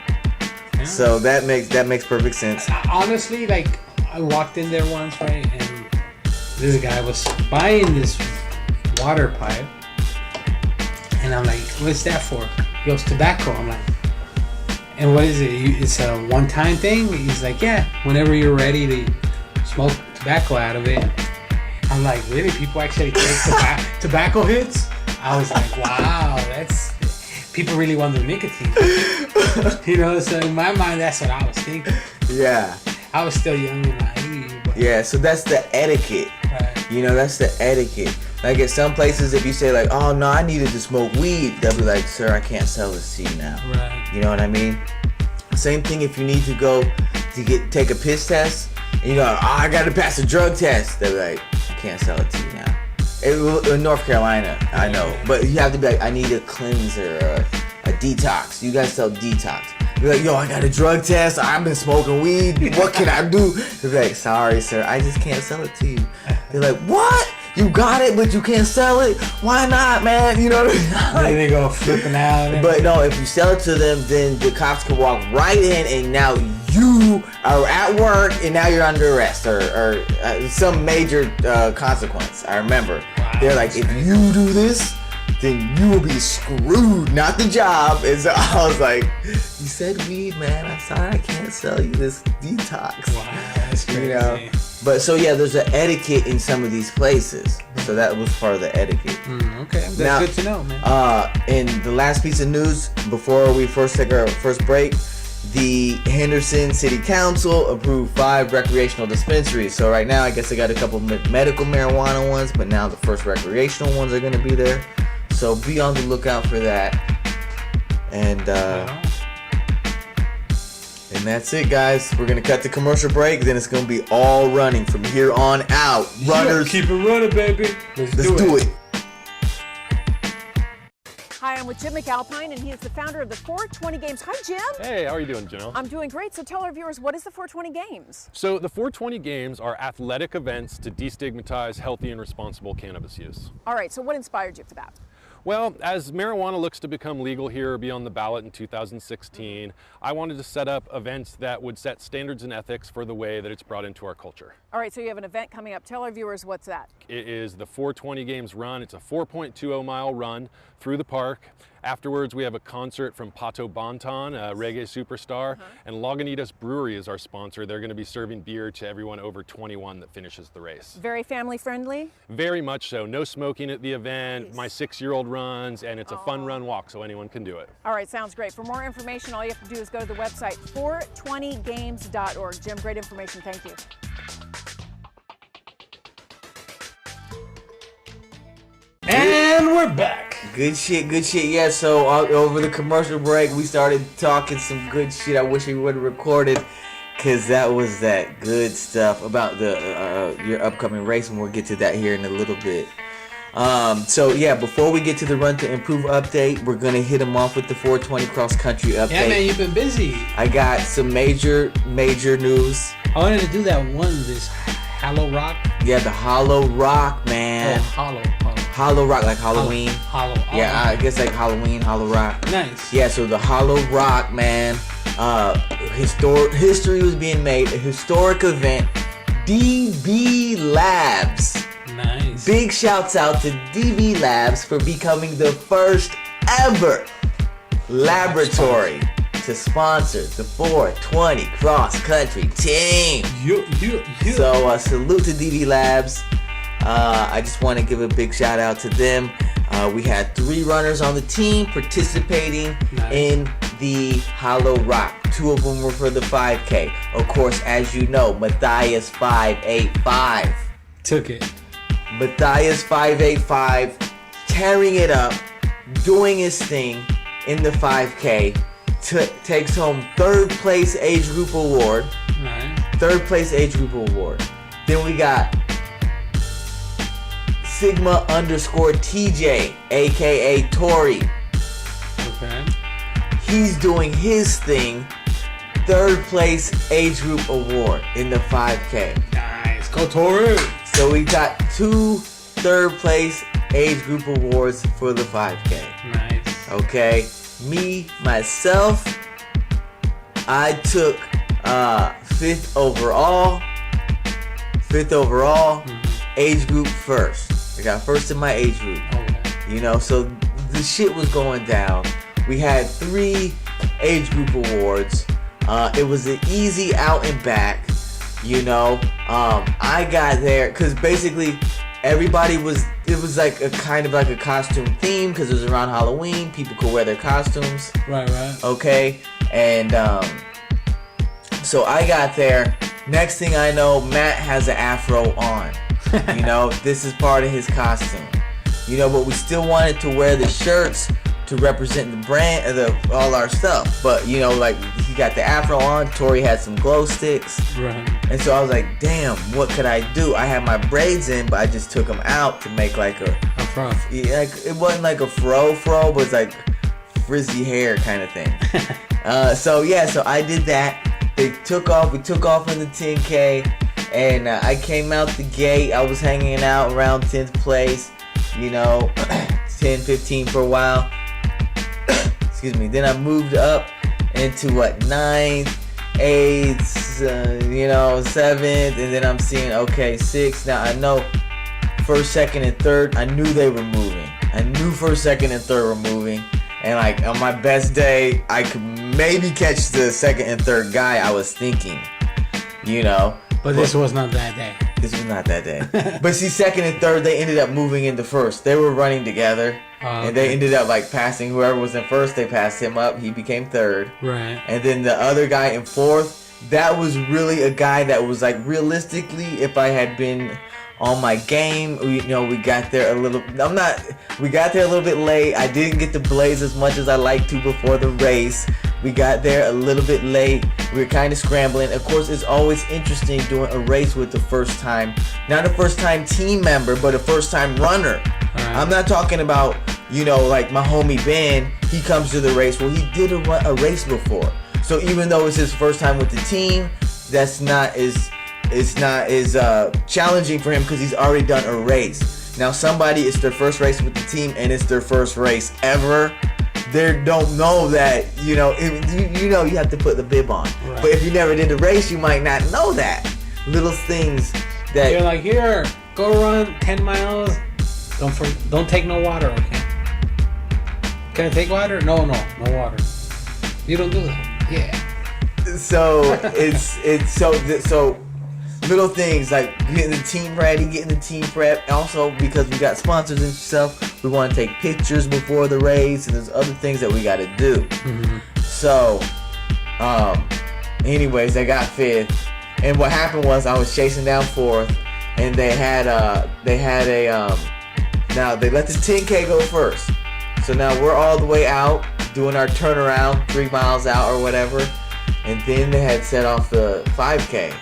Yeah. So that makes perfect sense. Honestly, like I walked in there once, right, and this guy was buying this water pipe, and I'm like, "What's that for?" He goes, "Tobacco." I'm like, "And what is it? It's a one-time thing?" He's like, "Yeah, whenever you're ready to smoke tobacco out of it." I'm like, "Really? People actually take tobacco hits?" I was like, wow, people really want their nicotine. You know, so in my mind, that's what I was thinking. Yeah. I was still young and naive. But yeah, so that's the etiquette. Right. You know, that's the etiquette. Like at some places, if you say like, oh no, I needed to smoke weed, they'll be like, sir, I can't sell this to you now. Right. You know what I mean? Same thing if you need to go to take a piss test, and you go, I gotta pass a drug test. They'll be like, I can't sell it to you now. In North Carolina, I know, but you have to be like, I need a cleanser or a detox. You guys sell detox. You're like, yo, I got a drug test. I've been smoking weed. What can I do? They're like, sorry, sir, I just can't sell it to you. They're like, what? You got it, but you can't sell it? Why not, man? You know what I mean? Then they go flipping out. But no, if you sell it to them, then the cops can walk right in, and now you are at work, and now you're under arrest or some major consequence. I remember. Wow, they're like, if you do this, then you will be screwed, not the job. And so I was like, you said weed, man. I'm sorry, I can't sell you this detox. Wow, that's crazy. You know? But so yeah, there's an etiquette in some of these places. So that was part of the etiquette. Okay, that's good to know, man. And the last piece of news before we first take our first break, the Henderson City Council approved 5 recreational dispensaries. So right now, I guess they got a couple medical marijuana ones, but now the first recreational ones are going to be there. So be on the lookout for that. And And that's it, guys. We're going to cut the commercial break. Then it's going to be all running from here on out. Runners. Keep it running, baby. Let's do it. Hi, I'm with Jim McAlpine, and he is the founder of the 420 Games. Hi, Jim. Hey, how are you doing, Janelle? I'm doing great. So tell our viewers, what is the 420 Games? So the 420 Games are athletic events to destigmatize healthy and responsible cannabis use. All right, so what inspired you for that? Well, as marijuana looks to become legal here or be on the ballot in 2016, I wanted to set up events that would set standards and ethics for the way that it's brought into our culture. All right, so you have an event coming up. Tell our viewers what's that. It is the 420 Games Run. It's a 4.20 mile run through the park. Afterwards, we have a concert from Pato Banton, a reggae superstar, and Lagunitas Brewery is our sponsor. They're going to be serving beer to everyone over 21 that finishes the race. Very family friendly? Very much so. No smoking at the event. Nice. My 6-year-old runs, and it's a fun run walk, so anyone can do it. All right, sounds great. For more information, all you have to do is go to the website 420games.org. Jim, great information. Thank you. And we're back. Good shit, good shit. Yeah, so over the commercial break, we started talking some good shit. I wish we would have recorded, because that was that good stuff about the your upcoming race, and we'll get to that here in a little bit. So yeah, before we get to the Run to Improve update, we're going to hit them off with the 420 cross country update. Yeah, man, you've been busy. I got some major news. I wanted to do that one, this Hallowrock. Yeah, the Hallowrock, man. Oh, Hallowrock, like Halloween. Hollow. Yeah, I guess like Halloween, Hallowrock. Nice. Yeah, so the Hallowrock, man. History was being made. A historic event. DB Labs. Nice. Big shouts out to DB Labs for becoming the first ever laboratory to sponsor the 420 cross country team. Yeah. So salute to DB Labs. I just want to give a big shout out to them. We had 3 runners on the team participating in the Hallowrock. 2 of them were for the 5K. Of course, as you know, Matthias 585 took it. Matthias 585 tearing it up, doing his thing in the 5K. Takes home 3rd place age group award. Nice. 3rd place age group award. Then we got Sigma_TJ, aka Tori. Okay. He's doing his thing. 3rd place age group award in the 5K. Nice. Go Tori. So we got 2 3rd place age group awards for the 5K. Nice. Okay. Me, myself, I took 5th overall. 5th overall. Age group first. I got first in my age group. Okay. You know, so the shit was going down. We had 3 age group awards. It was an easy out and back. You know, I got there because basically everybody was. It was like a kind of like a costume theme because it was around Halloween. People could wear their costumes. Right. Okay, and so I got there. Next thing I know, Matt has an afro on. You know, this is part of his costume. You know, but we still wanted to wear the shirts to represent the brand, all our stuff. But you know, like he got the afro on. Tori had some glow sticks. Right. And so I was like, damn, what could I do? I had my braids in, but I just took them out to make like a fro. Yeah, like, it wasn't like a fro, but it's like frizzy hair kind of thing. So I did that. We took off in the 10K, and I came out the gate. I was hanging out around 10th place, you know, 10, 15 for a while. Excuse me. Then I moved up into 9th, 8th, 7th, and then I'm seeing 6th. Now I know 1st, 2nd, and 3rd. I knew they were moving. I knew 1st, 2nd, and 3rd were moving. And like on my best day, I could maybe catch the 2nd and 3rd guy. I was thinking, you know. But this was not that day. This was not that day. But see, 2nd and 3rd, they ended up moving into 1st. They were running together. And they ended up like passing whoever was in 1st. They passed him up. He became 3rd. Right. And then the other guy in 4th, that was really a guy that was like realistically, if I had been on my game, we got there a little. We got there a little bit late. I didn't get to blaze as much as I like to before the race, We got there a little bit late. We were kind of scrambling. Of course, it's always interesting doing a race with the first time, not a first time team member, but a first time runner. Right. I'm not talking about, like my homie Ben, he comes to the race. Well, he did a race before. So even though it's his first time with the team, that's not as challenging for him because he's already done a race. Now somebody, it's their first race with the team and it's their first race ever. They don't know that, you have to put the bib on. Right. But if you never did the race, you might not know that. Little things that... You're like, here, go run 10 miles. Don't take no water, okay? Can I take water? No water. You don't do that. Yeah. So, it's so little things like getting the team ready, getting the team prep. Also, because we got sponsors and stuff, we want to take pictures before the race, and there's other things that we got to do. Mm-hmm. So, anyways, I got fifth, and what happened was I was chasing down fourth, and they had now they let the 10K go first. So now we're all the way out doing our turnaround, 3 miles out or whatever, and then they had set off the 5K.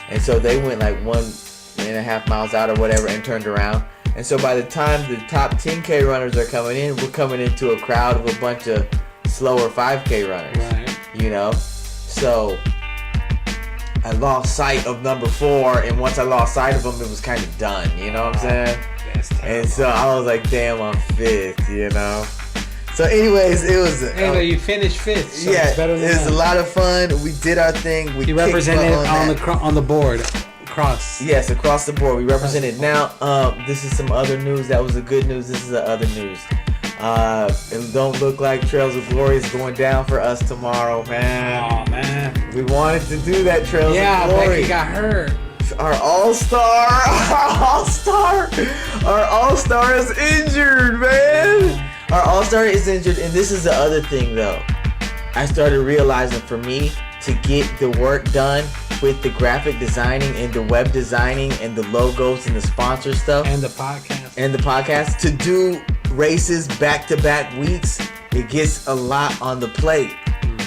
And so they went like 1.5 miles out or whatever and turned around. And so by the time the top 10K runners are coming in, we're coming into a crowd of a bunch of slower 5K runners. Right. So I lost sight of number 4, and once I lost sight of them, it was kind of done. You know what I'm saying? That's terrible. And so I was like, damn, I'm 5th, So anyways, it was... Hey, you finished 5th, so yeah, it's better than it was that. a lot of fun. We did our thing. You represented on the board. Across. Yes, across the board. We represented. Now, this is some other news. That was the good news. This is the other news. It don't look like Trails of Glory is going down for us tomorrow, man. Oh, man. We wanted to do that Trails of Glory. Yeah, Becky got hurt. Our all-star is injured, man. Our all-star is injured, and this is the other thing, though. I started realizing for me to get the work done with the graphic designing and the web designing and the logos and the sponsor stuff. And the podcast. To do races back-to-back weeks, it gets a lot on the plate.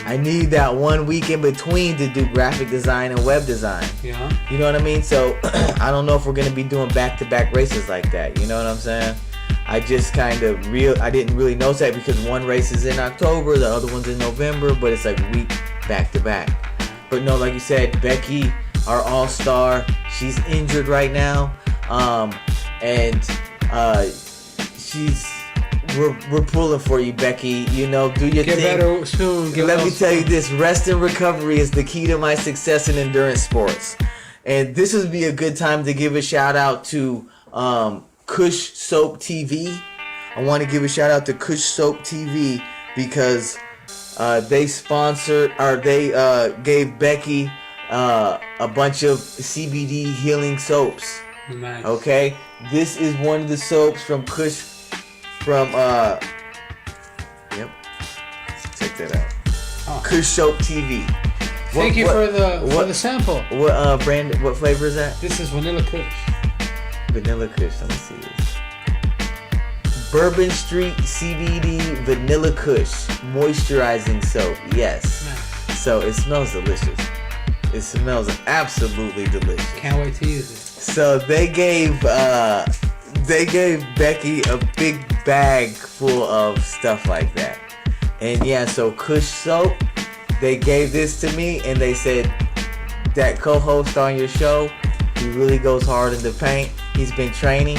I need that 1 week in between to do graphic design and web design. Yeah. You know what I mean? So I don't know if we're going to be doing back-to-back races like that. You know what I'm saying? I just I didn't really notice that because one race is in October, the other one's in November, but it's like week back-to-back. But no, like you said, Becky, our all-star, she's injured right now. We're pulling for you, Becky. Do your thing. Get better soon. Let me tell you this: rest and recovery is the key to my success in endurance sports. And this would be a good time to give a shout out to Kush Soap TV. I want to give a shout out to Kush Soap TV because they sponsored, or they gave Becky a bunch of CBD healing soaps. Nice. Okay, this is one of the soaps from Kush. Yep, check that out. Oh. Kush Soap TV. Thank you for the sample. What brand? What flavor is that? This is Vanilla Kush. Vanilla Kush. Let me see this. Bourbon Street CBD Vanilla Kush moisturizing soap. Yes. Nice. So it smells delicious. It smells absolutely delicious. Can't wait to use it. So they gave Becky a big bag full of stuff like that. And yeah, so Kush Soap, they gave this to me and they said, that co-host on your show, he really goes hard in the paint. He's been training.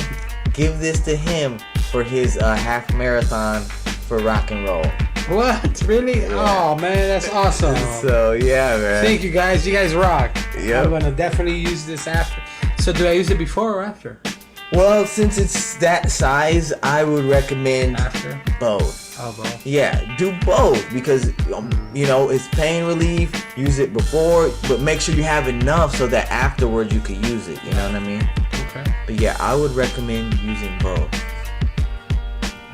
Give this to him for his half marathon for rock and roll. What? Really? Yeah. Oh, man, that's awesome. So, yeah, man. Thank you, guys. You guys rock. Yep. I'm going to definitely use this after. So do I use it before or after? Well, since it's that size, I would recommend after both. Oh, both. Yeah, do both because it's pain relief. Use it before, but make sure you have enough so that afterwards you can use it. You know what I mean? Okay. But yeah, I would recommend using both.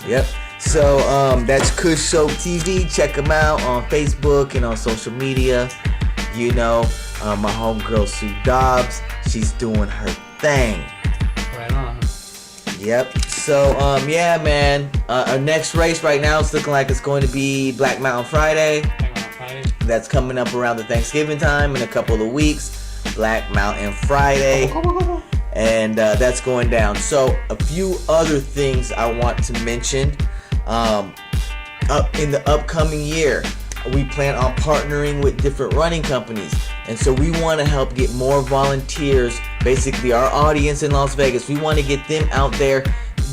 Yep. So that's Kush Soap TV. Check them out on Facebook and on social media. My homegirl Sue Dobbs, she's doing her thing. Right on. Yep. So, yeah, man. Our next race right now is looking like it's going to be BlackMountain Friday. Right. That's coming up around the Thanksgiving time in a couple of weeks. BlackMountain Friday. And that's going down. So a few other things I want to mention. In the upcoming year, we plan on partnering with different running companies. And so we want to help get more volunteers, basically our audience in Las Vegas. We want to get them out there.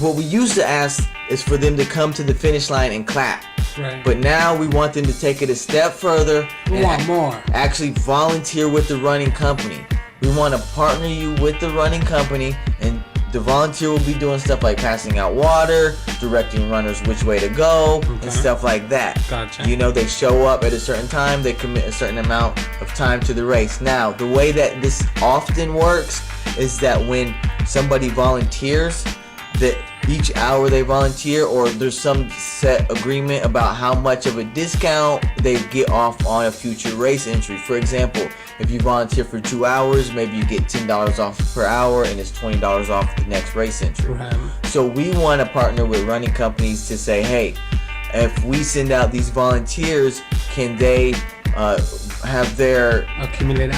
What we used to ask is for them to come to the finish line and clap. Right. But now we want them to take it a step further. We want more. Actually volunteer with the running company. We want to partner you with the running company, and the volunteer will be doing stuff like passing out water, directing runners which way to go, and stuff like that. Gotcha. You know, they show up at a certain time, they commit a certain amount of time to the race. Now, the way that this often works is that when somebody volunteers, that each hour they volunteer, or there's some set agreement about how much of a discount they get off on a future race entry. For example, if you volunteer for 2 hours, maybe you get $10 off per hour, and it's $20 off the next race entry. Right. So we want to partner with running companies to say, hey, if we send out these volunteers, can they have their accumulate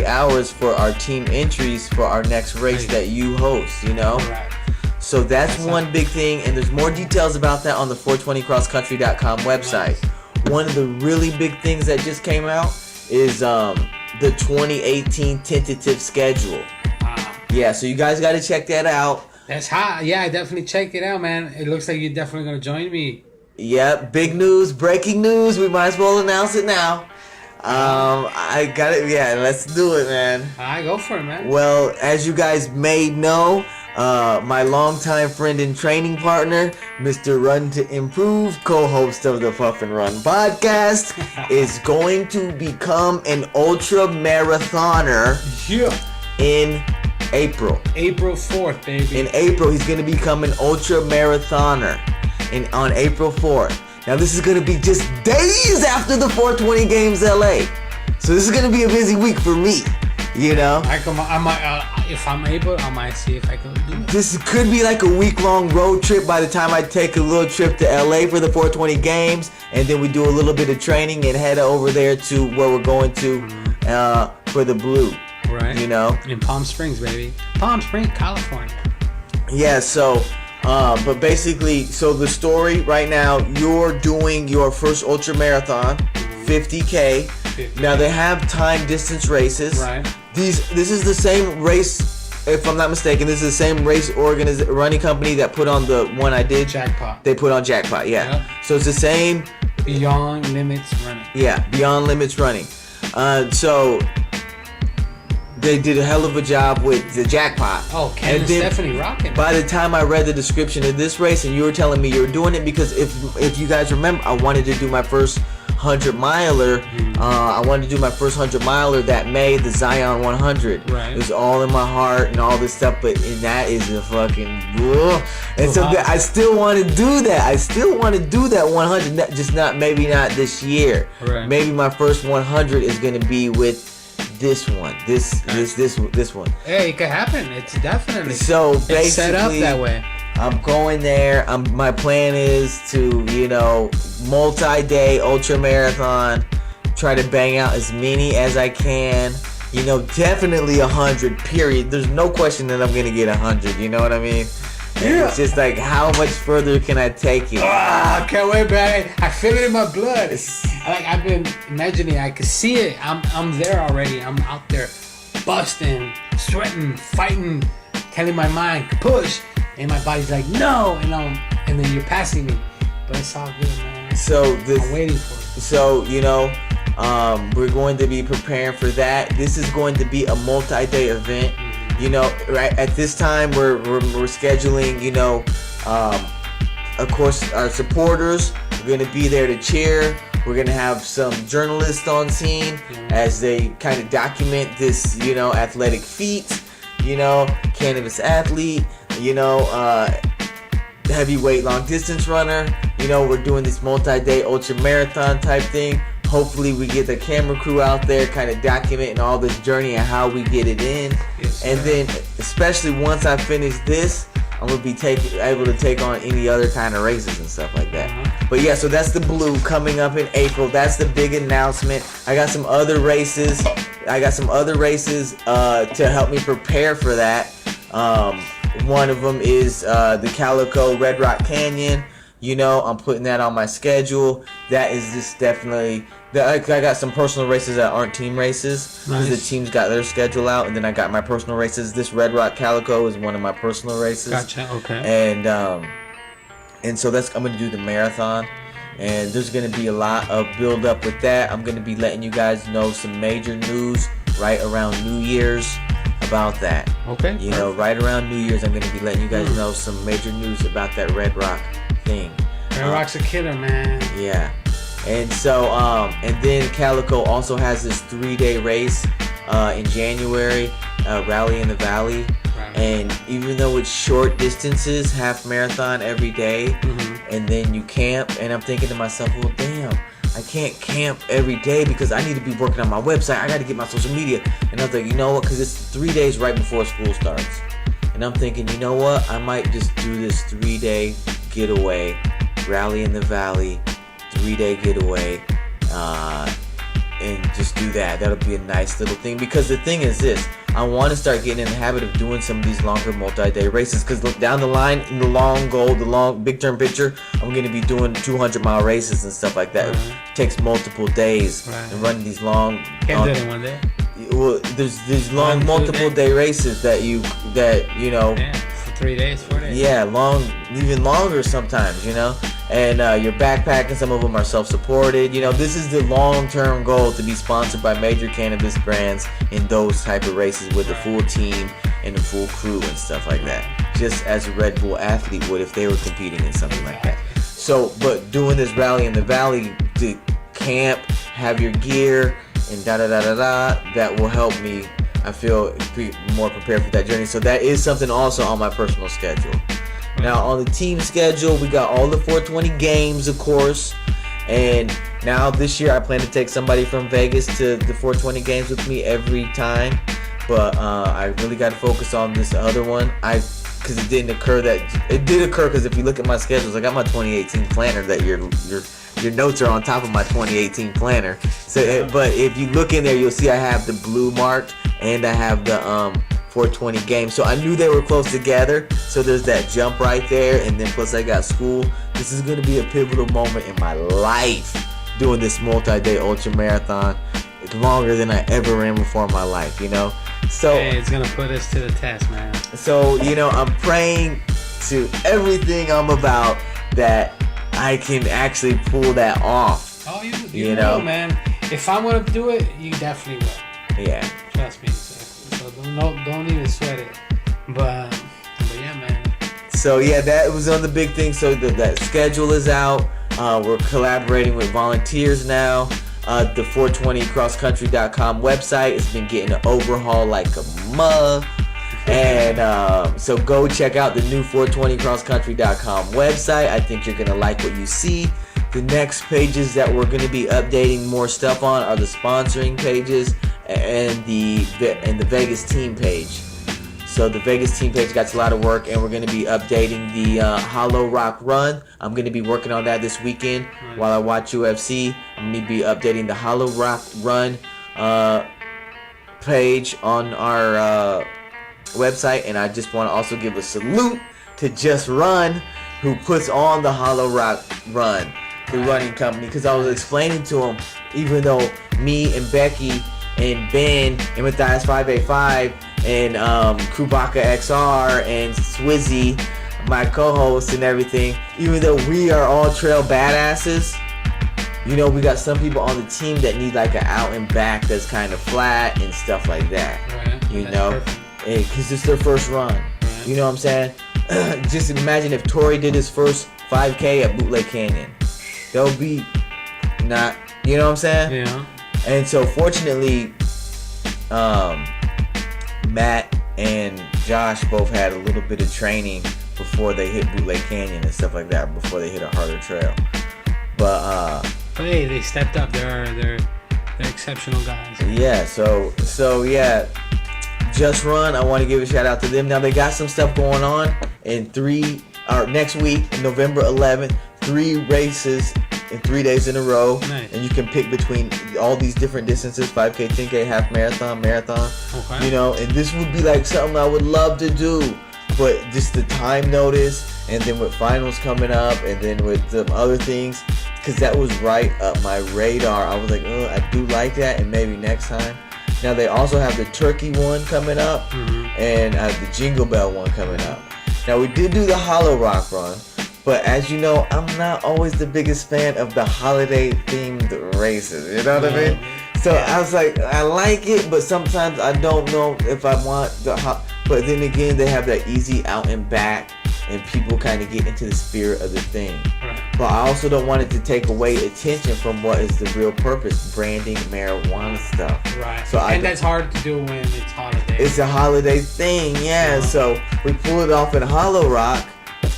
hours for our team entries for our next race that you host, you know? Right. So that's one big thing, and there's more details about that on the 420crosscountry.com website. Nice. One of the really big things that just came out is the 2018 tentative schedule. Yeah, so you guys got to check that out. That's hot. Yeah, definitely check it out, man. It looks like you're definitely going to join me. Yep, big news, breaking news. We might as well announce it now. I got it. Yeah, let's do it, man. I go for it, man. Well, as you guys may know, my longtime friend and training partner, Mr. Run to Improve, co-host of the Puff and Run podcast, is going to become an ultra marathoner in April. April 4th, baby. In April, he's going to become an ultra marathoner on April 4th. Now, this is going to be just days after the 420 Games LA. So this is going to be a busy week for me, you know? I might, if I'm able, I might see if I can do it. This could be like a week-long road trip by the time I take a little trip to LA for the 420 Games, and then we do a little bit of training and head over there to where we're going to for the Blue. Right. You know? In Palm Springs, baby. Palm Springs, California. Yeah, so... but basically, so the story right now, you're doing your first ultra marathon, 50K. Now they have time distance races. Right. This is the same race, if I'm not mistaken. This is the same race running company that put on the one I did. Jackpot. They put on Jackpot, yeah. Yep. So it's the same. Beyond Limits Running. Yeah, Beyond Limits Running. So they did a hell of a job with the Jackpot. Oh, Canada's definitely rocking. By the time I read the description of this race, and you were telling me you were doing it, because if you guys remember, I wanted to do my first 100-miler. I wanted to do my first 100-miler that May, the Zion 100. Right. It was all in my heart and all this stuff, and that is a fucking... And so I still want to do that. I still want to do that 100, just maybe not this year. Right. Maybe my first 100 is going to be with this one, this one. Hey, it could happen. It's definitely so basically it's set up that way. I'm going there. My plan is to, multi-day ultra marathon, try to bang out as many as I can. Definitely 100. Period. There's no question that I'm gonna get 100. You know what I mean? Yeah. It's just like, how much further can I take it? I can't wait, man. I feel it in my blood. I've been imagining. I can see it. I'm there already. I'm out there, busting, sweating, fighting, telling my mind push, and my body's like no, and then you're passing me. But it's all good, man. So I'm waiting for it. So we're going to be preparing for that. This is going to be a multi-day event. Right at this time we're scheduling, of course, our supporters are going to be there to cheer. We're going to have some journalists on scene as they kind of document this, athletic feat, cannabis athlete, heavyweight long distance runner. We're doing this multi-day ultra marathon type thing. Hopefully we get the camera crew out there kind of documenting all this journey and how we get it in. Yes, and then, especially once I finish this, I'm going to be able to take on any other kind of races and stuff like that. But yeah, so that's the blue coming up in April. That's the big announcement. I got some other races. To help me prepare for that. One of them is the Calico Redrock Canyon. You know, I'm putting that on my schedule. That is just definitely... I got some personal races that aren't team races. Nice. The teams got their schedule out, and then I got my personal races. This Redrock Calico is one of my personal races. Gotcha, okay. And so I'm going to do the marathon. And there's going to be a lot of build up with that. I'm going to be letting you guys know some major news right around New Year's about that. Okay. You know, right around New Year's, I'm going to be letting you guys know some major news about that Redrock thing. Redrock's a killer, man. Yeah. And so, and then Calico also has this 3-day race in January, Rally in the Valley. Right. And even though it's short distances, half marathon every day, and then you camp, and I'm thinking to myself, well, damn, I can't camp every day because I need to be working on my website. I got to get my social media. And I was like, you know what? Because it's 3 days right before school starts. And I'm thinking, you know what? I might just do this 3-day getaway, Rally in the Valley, 3-day getaway, and just do that. That'll be a nice little thing. Because the thing is this, I want to start getting in the habit of doing some of these longer multi-day races. Because look, down the line, in the long goal, the long big-term picture, I'm going to be doing 200-mile races and stuff like that. It takes multiple days and running these long... Can't do it in one day. Well, there's long multiple-day races that you know... Yeah, for 3 days, 4 days. Yeah, long, even longer sometimes, you know? And you're backpacking. Some of them are self-supported. You know, this is the long-term goal, to be sponsored by major cannabis brands in those type of races with a full team and a full crew and stuff like that. Just as a Red Bull athlete would if they were competing in something like that. So, but doing this Rally in the Valley to camp, have your gear, and that will help me, I feel, be more prepared for that journey. So that is something also on my personal schedule. Now, on the team schedule, we got all the 420 games, of course. And now this year, I plan to take somebody from Vegas to the 420 games with me every time. But I really got to focus on this other one. Because it did occur because if you look at my schedules, I got my 2018 planner that your notes are on top of my 2018 planner. So, but if you look in there, you'll see I have the blue marked and I have the 420 games. So I knew they were close together. So there's that jump right there. And then plus I got school. This is going to be a pivotal moment in my life doing this multi-day ultra marathon. It's longer than I ever ran before in my life, you know? So hey, it's going to put us to the test, man. So, you know, I'm praying to everything I'm about that I can actually pull that off. Oh, you know, man. If I'm going to do it, you definitely will. Yeah. Trust me. So don't even sweat it. But yeah, man. So yeah, that was on the big thing. So that schedule is out. We're collaborating with volunteers now. The 420crosscountry.com website has been getting an overhaul like a mug. And so go check out the new 420crosscountry.com website. I think you're going to like what you see. The next pages that we're going to be updating more stuff on are the sponsoring pages and the Vegas team page. So the Vegas team page got a lot of work, and we're going to be updating the Hallowrock Run. I'm going to be working on that this weekend while I watch UFC. I'm going to be updating the Hallowrock Run page on our website, and I just want to also give a salute to Jus Run, who puts on the Hallowrock Run, the running company, because I was explaining to him, even though me and Becky and Ben and Matthias 585 and Krubaka XR and Swizzy, my co-host and everything, even though we are all trail badasses, you know, we got some people on the team that need like an out and back that's kind of flat and stuff like that. Right. You know, because it's their first run. Right. You know what I'm saying? Just imagine if Tori did his first 5K at Bootleg Canyon. That would be not, you know what I'm saying? Yeah. And so fortunately, Matt and Josh both had a little bit of training before they hit Bootleg Canyon and stuff like that, before they hit a harder trail. But hey, they stepped up. They're exceptional guys. Yeah. So yeah, Jus Run. I want to give a shout out to them. Now they got some stuff going on in next week, November 11th. 3 races in 3 days in a row. Nice. And you can pick between all these different distances, 5K, 10K, half marathon, marathon. Okay. You know, and this would be like something I would love to do. But just the time notice, and then with finals coming up, and then with some other things, because that was right up my radar. I was like, oh, I do like that, and maybe next time. Now they also have the turkey one coming up, and the jingle bell one coming up. Now we did do the Hallowrock run, but as you know, I'm not always the biggest fan of the holiday themed races. You know what I mean? So I was like, I like it, but sometimes I don't know if I want the. But then again, they have that easy out and back, and people kind of get into the spirit of the thing. Right. But I also don't want it to take away attention from what is the real purpose, branding marijuana stuff. Right. So that's hard to do when it's holiday. It's a holiday thing, yeah. So we pull it off in Hallowrock,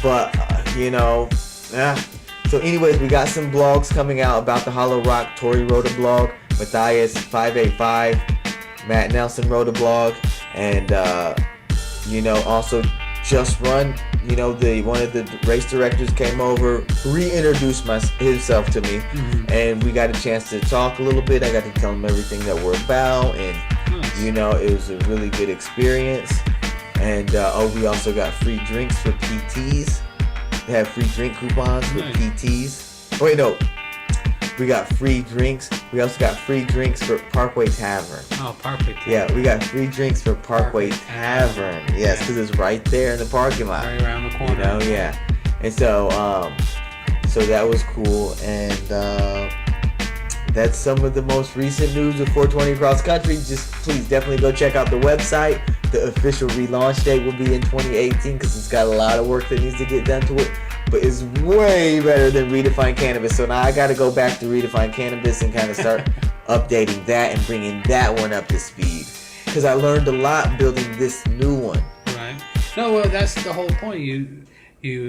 but you know, yeah. So anyways, we got some blogs coming out about the Hallowrock. Tori wrote a blog, Matthias 585, Matt Nelson wrote a blog, and you know, also Jus Run, you know, one of the race directors came over, reintroduced himself to me, and we got a chance to talk a little bit. I got to tell him everything that we're about, and you know, it was a really good experience. And we also got free drinks for PTs. They have free drink coupons for PTs. Wait, no. We got free drinks. We also got free drinks for PKWY Tavern. Oh, Parkway Tavern. Yeah, we got free drinks for PKWY Tavern. Yes, because it's right there in the parking lot. Right around the corner. You know, yeah. And so, so that was cool. And that's some of the most recent news of 420 Cross Country. Just please definitely go check out the website. The official relaunch date will be in 2018 because it's got a lot of work that needs to get done to it. But it's way better than Redefine Cannabis. So now I got to go back to Redefine Cannabis and kind of start updating that and bringing that one up to speed. Because I learned a lot building this new one. Right. No, well, that's the whole point. You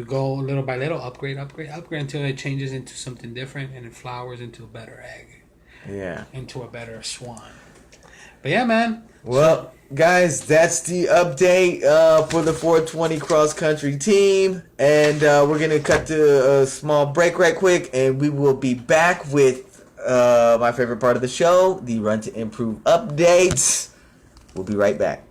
go little by little, upgrade until it changes into something different and it flowers into a better egg. Yeah. Into a better swan. But yeah, man. Well, guys, that's the update for the 420 Cross Country team. And we're going to cut to a small break right quick. And we will be back with my favorite part of the show, the Run to Improve updates. We'll be right back.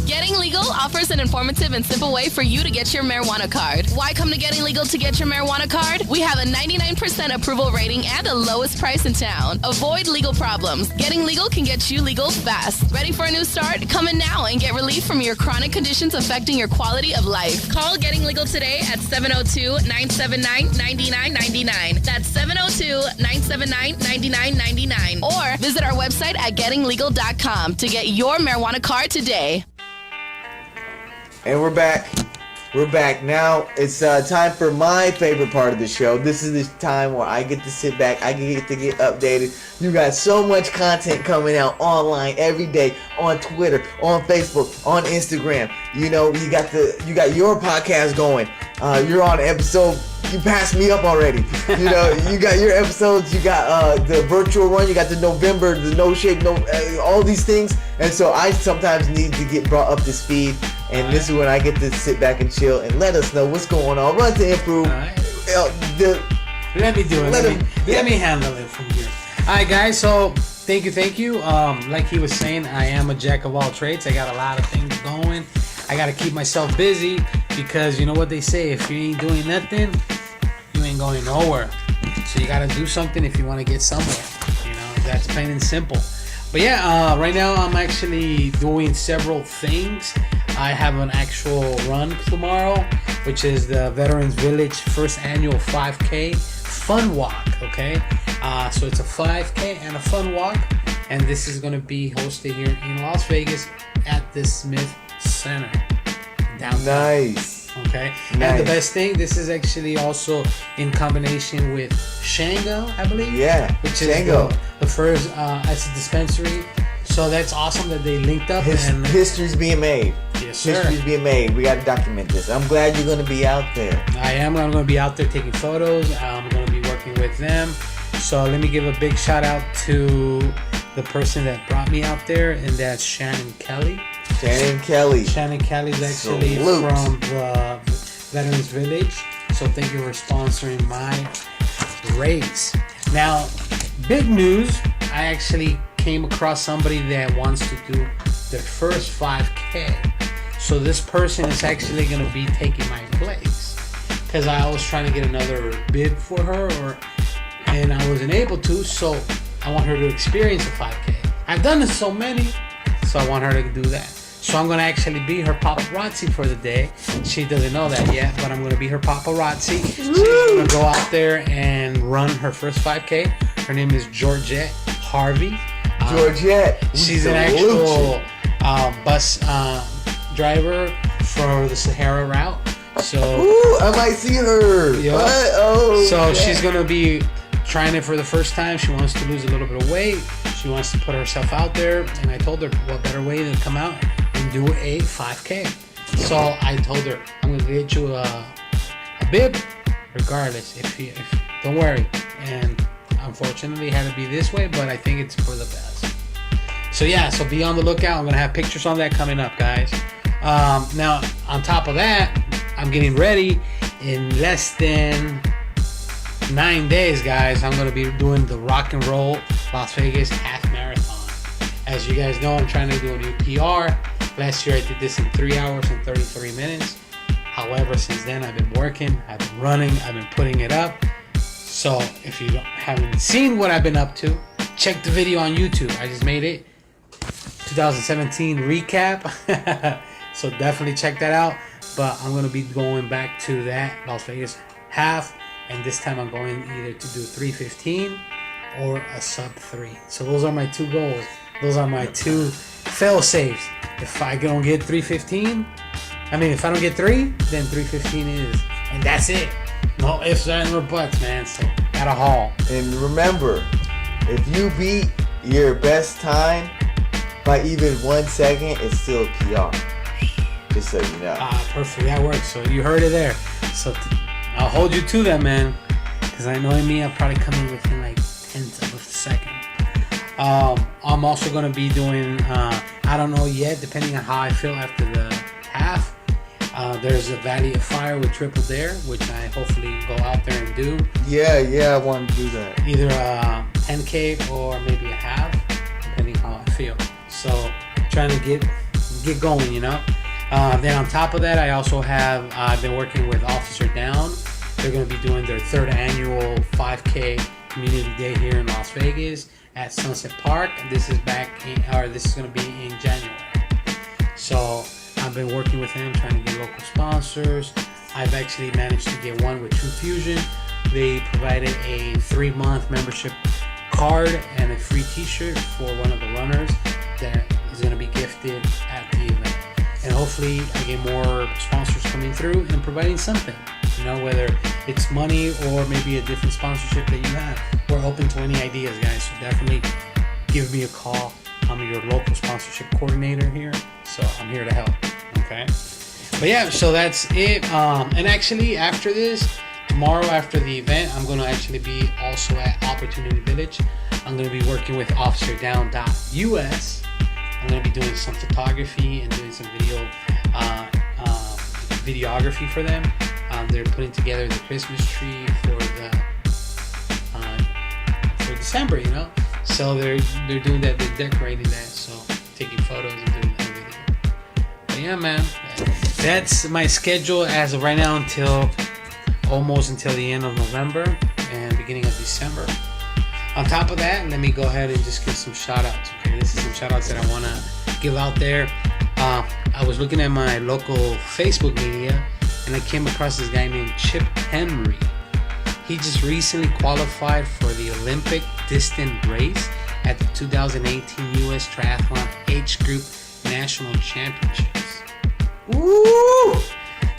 Getting Legal offers an informative and simple way for you to get your marijuana card. Why come to Getting Legal to get your marijuana card? We have a 99% approval rating and the lowest price in town. Avoid legal problems. Getting Legal can get you legal fast. Ready for a new start? Come in now and get relief from your chronic conditions affecting your quality of life. Call Getting Legal today at 702-979-9999. That's 702-979-9999. Or visit our website at gettinglegal.com to get your marijuana card today. And we're back. We're back. Now it's time for my favorite part of the show. This is the time where I get to sit back. I get to get updated. You got so much content coming out online every day on Twitter, on Facebook, on Instagram. You know, you got your podcast going. You're on episode. You passed me up already. You know, you got your episodes. You got the virtual run. You got the November, the no shake, all these things. And so I sometimes need to get brought up to speed. And this is when I get to sit back and chill and let us know what's going on. Run to Improve. Let me do it. Let me handle it from here. All right, guys. So thank you. Like he was saying, I am a jack of all trades. I got a lot of things going. I got to keep myself busy because you know what they say. If you ain't doing nothing, you ain't going nowhere. So you got to do something if you want to get somewhere. You know, that's plain and simple. But yeah, right now I'm actually doing several things. I have an actual run tomorrow, which is the Veterans Village first annual 5K fun walk, okay? So it's a 5K and a fun walk, and this is going to be hosted here in Las Vegas at the Smith Center downtown. Nice. Okay. Nice. And the best thing, this is actually also in combination with Shango, I believe. Yeah. Which Shango. is the first as a dispensary. So that's awesome that they linked up. And history's being made. Yes, sir. History's being made. We got to document this. I'm glad you're going to be out there. I am. I'm going to be out there taking photos. I'm going to be working with them. So let me give a big shout out to the person that brought me out there, and that's Shannon Kelly. Shannon Kelly is actually from the Veterans Village. So thank you for sponsoring my race. Now, big news. I actually came across somebody that wants to do their first 5K. So this person is actually going to be taking my place. Because I was trying to get another bid for her, and I wasn't able to. So I want her to experience a 5K. I've done this so many, so I want her to do that. So I'm going to actually be her paparazzi for the day. She doesn't know that yet, but I'm going to be her paparazzi. She's going to go out there and run her first 5K. Her name is Georgette Harvey. Georgette. She's an actual bus driver for the Sahara route. So I might see her. Yeah. So she's going to be trying it for the first time. She wants to lose a little bit of weight. She wants to put herself out there. And I told her, what better way than come out and do a 5K. So I told her, I'm going to get you a bib regardless. If don't worry. And unfortunately it had to be this way, but I think it's for the best. So yeah, so be on the lookout. I'm going to have pictures on that coming up, guys. Now, on top of that, I'm getting ready. In less than 9 days, guys, I'm going to be doing the Rock and Roll Las Vegas half marathon. As you guys know, I'm trying to do a new PR. Last year I did this in 3 hours and 33 minutes. However, since then I've been working, I've been running, I've been putting it up. So if you haven't seen what I've been up to, check the video on YouTube. I just made it. 2017 recap. So definitely check that out. But I'm going to be going back to that Las Vegas half. And this time I'm going either to do 3:15 or a sub 3. So those are my two goals. Those are my two fail safes. If I don't get 3:15, if I don't get 3, then 3:15 is. And that's it. No ifs, ands, or buts, man. So gotta haul. And remember, if you beat your best time by even 1 second, it's still a PR. Just so you know. Perfect. That works. So you heard it there. So I'll hold you to that, man. Because I know me, I'll probably come in within like 10th of a second. I'm also going to be doing, I don't know yet, depending on how I feel after the half. There's a Valley of Fire with Triple Dare, which I hopefully go out there and do. Yeah, I want to do that. Either a 10K or maybe a half, depending how I feel. So trying to get going, you know. Then on top of that, I also have I've been working with Officer Down. They're going to be doing their 3rd annual 5K community day here in Las Vegas at Sunset Park. This is this is going to be in January. So I've been working with them, trying to get local sponsors. I've actually managed to get one with True Fusion. They provided a 3-month membership card and a free t-shirt for one of the runners that is going to be gifted at the event. And hopefully I get more sponsors coming through and providing something, you know, whether it's money or maybe a different sponsorship that you have. We're open to any ideas, guys, so definitely give me a call. I'm your local sponsorship coordinator here, so I'm here to help, okay? But yeah, so that's it. And actually after this, tomorrow after the event, I'm going to actually be also at Opportunity Village. I'm going to be working with OfficerDown.us. I'm going to be doing some photography and doing some videography for them. They're putting together the Christmas tree for December, you know. So they're doing that. They're decorating that. So taking photos and doing that video. But yeah, man, that's my schedule as of right now until the end of November and beginning of December. On top of that, let me go ahead and just give some shout outs. Okay, this is some shout outs that I want to give out there. I was looking at my local Facebook media and I came across this guy named Chip Henry. He just recently qualified for the Olympic distance race at the 2018 U.S. Triathlon Age Group National Championships. Woo!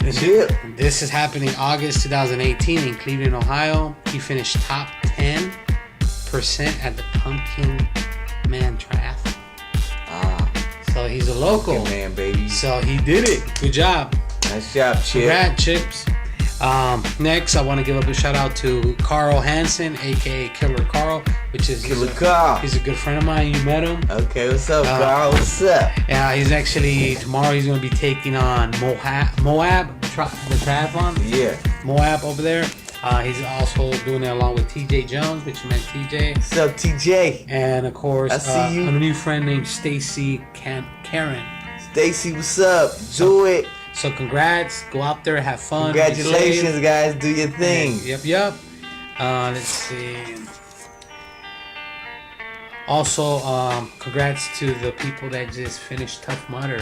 This is happening August 2018 in Cleveland, Ohio. He finished top 10% at the Pumpkin Man Triathlon. So he's a local. Pumpkin Man, baby. So he did it. Good job. Nice job, Chip. Congrats, Chips. Next, I want to give up a shout out to Carl Hansen, aka Killer Carl, which is Carl. He's a good friend of mine. You met him. Okay, what's up, Carl? What's up? Yeah, he's actually tomorrow. He's going to be taking on Moab, the triathlon. Yeah. Moab over there. He's also doing it along with TJ Jones, which you met TJ. What's up, TJ? And of course, I see you. a new friend named Stacy Karen. Stacy, what's up? Do it. So congrats. Go out there, have fun. Congratulations, guys. Do your thing. Yep. Let's see. Also, congrats to the people that just finished Tough Mudder.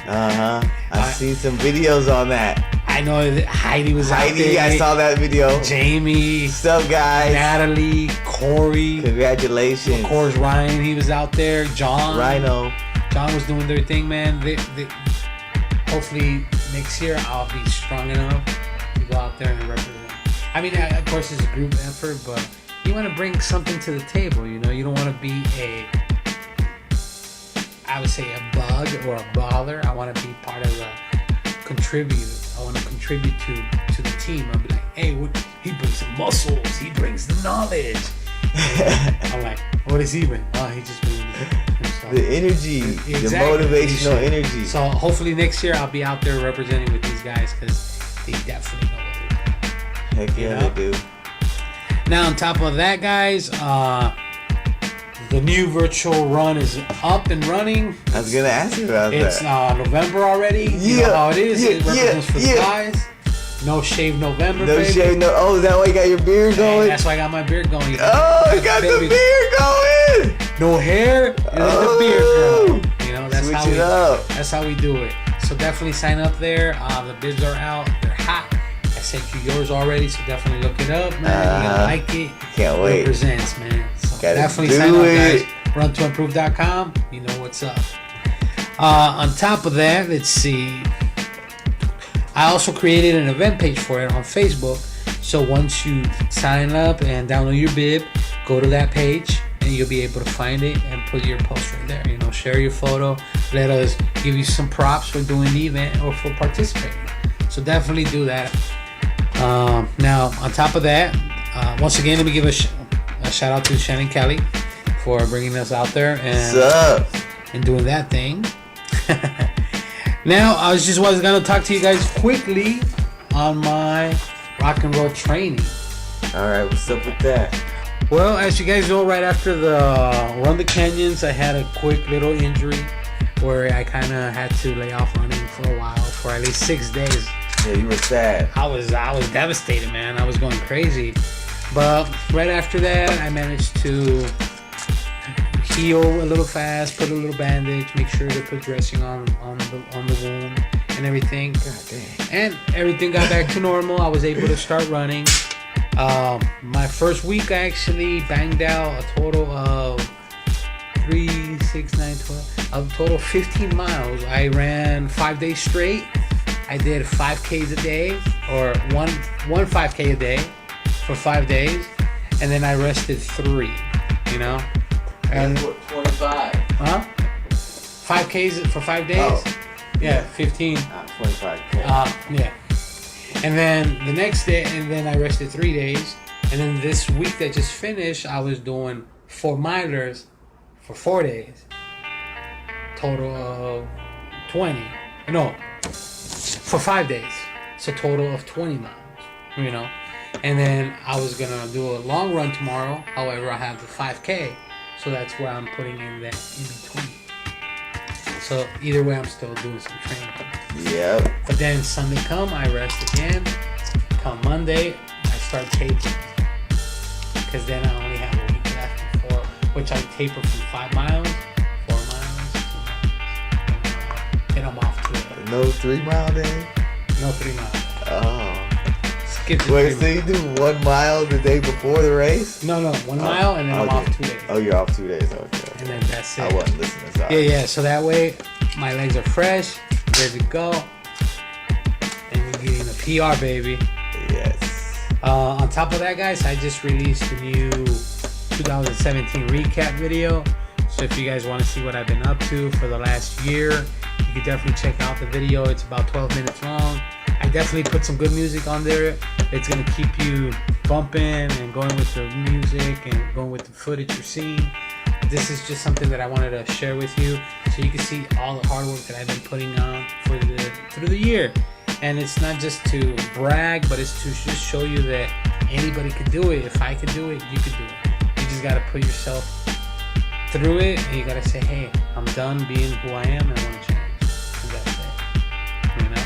I've seen some videos on that. I know that Heidi was out there. I saw that video. Jamie. What's up, guys? Natalie. Corey. Congratulations. Of course, Ryan, he was out there. John. Rhino. John was doing their thing, man. Hopefully next year I'll be strong enough to go out there and represent. I mean, of course, it's a group effort, but you want to bring something to the table, you know? You don't want to be I would say a bug or a bother. I want to be part of the contributor. I want to contribute to the team. I'll be like, hey, he brings the muscles. He brings the knowledge. I'm like, what does he bring? Oh, he just brings the energy, exactly. The motivational energy. So hopefully next year I'll be out there representing with these guys because they definitely know what they're doing. Heck yeah, they do. Now on top of that, guys, the new virtual run is up and running. I was gonna ask you about that. It's November already. You know how it is. It represents for the guys. No shave November, no baby. Shave, no. Oh, is that why you got your beard going? Hey, that's why I got my beard going. Oh, you got the beard going. No hair, and the beard girl. You know, that's switch how we. It up. That's how we do it. So definitely sign up there. The bids are out. They're hot. I sent you yours already, so definitely look it up, man. You're gonna like it. Can't wait. Represents, man. So gotta definitely sign up, guys. Run2improve.com. You know what's up. On top of that, let's see. I also created an event page for it on Facebook. So once you sign up and download your bib, go to that page and you'll be able to find it and put your post right there. You know, share your photo. Let us give you some props for doing the event or for participating. So definitely do that. Now, on top of that, once again, let me give a shout out to Shannon Kelly for bringing us out there and doing that thing. Now, I was going to talk to you guys quickly on my rock and roll training. All right, what's up with that? Well, as you guys know, right after the Run the Canyons, I had a quick little injury where I kind of had to lay off running for a while, for at least 6 days. Yeah, you were sad. I was devastated, man. I was going crazy. But right after that, I managed to heal a little fast, put a little bandage, make sure to put dressing on the wound and everything. God damn. And everything got back to normal. I was able to start running. My first week, I actually banged out a total of 3, 6, 9, 12, a total of 15 miles. I ran 5 days straight. I did 5Ks a day, or one 5K a day for 5 days, and then I rested 3. You know. And 25. Huh? 5Ks for 5 days? Oh. Yeah, 15. 25K. Yeah. And then the next day, and then I rested 3 days. And then this week that just finished, I was doing 4 milers for 4 days. Total of 20. No, for 5 days. So total of 20 miles, you know. And then I was going to do a long run tomorrow. However, I have the 5K. So that's where I'm putting in that in between. So either way, I'm still doing some training. Yep. But then Sunday come, I rest again. Come Monday, I start tapering. Because then I only have a week left before, which I taper from 5 miles, 4 miles, 2 miles. Then I'm off to it. No 3 mile day? No 3 miles. Oh. Skip the Wait, 3 so you do 1 mile the day before the race? No, 1 mile, and then I'm off 2 days. Oh, you're off 2 days, okay. And then that's it. I wasn't listening, sorry. Yeah, so that way my legs are fresh, ready to go. And we're getting a PR, baby. Yes. On top of that, guys, I just released a new 2017 recap video. So if you guys want to see what I've been up to for the last year, you can definitely check out the video. It's about 12 minutes long. I definitely put some good music on there. It's going to keep you bumping and going with the music and going with the footage you're seeing. This is just something that I wanted to share with you so you can see all the hard work that I've been putting on through the year. And it's not just to brag, but it's to just show you that anybody could do it. If I could do it, you could do it. You just got to put yourself through it, and you got to say, hey, I'm done being who I am, and I want to change. And that's it. You know?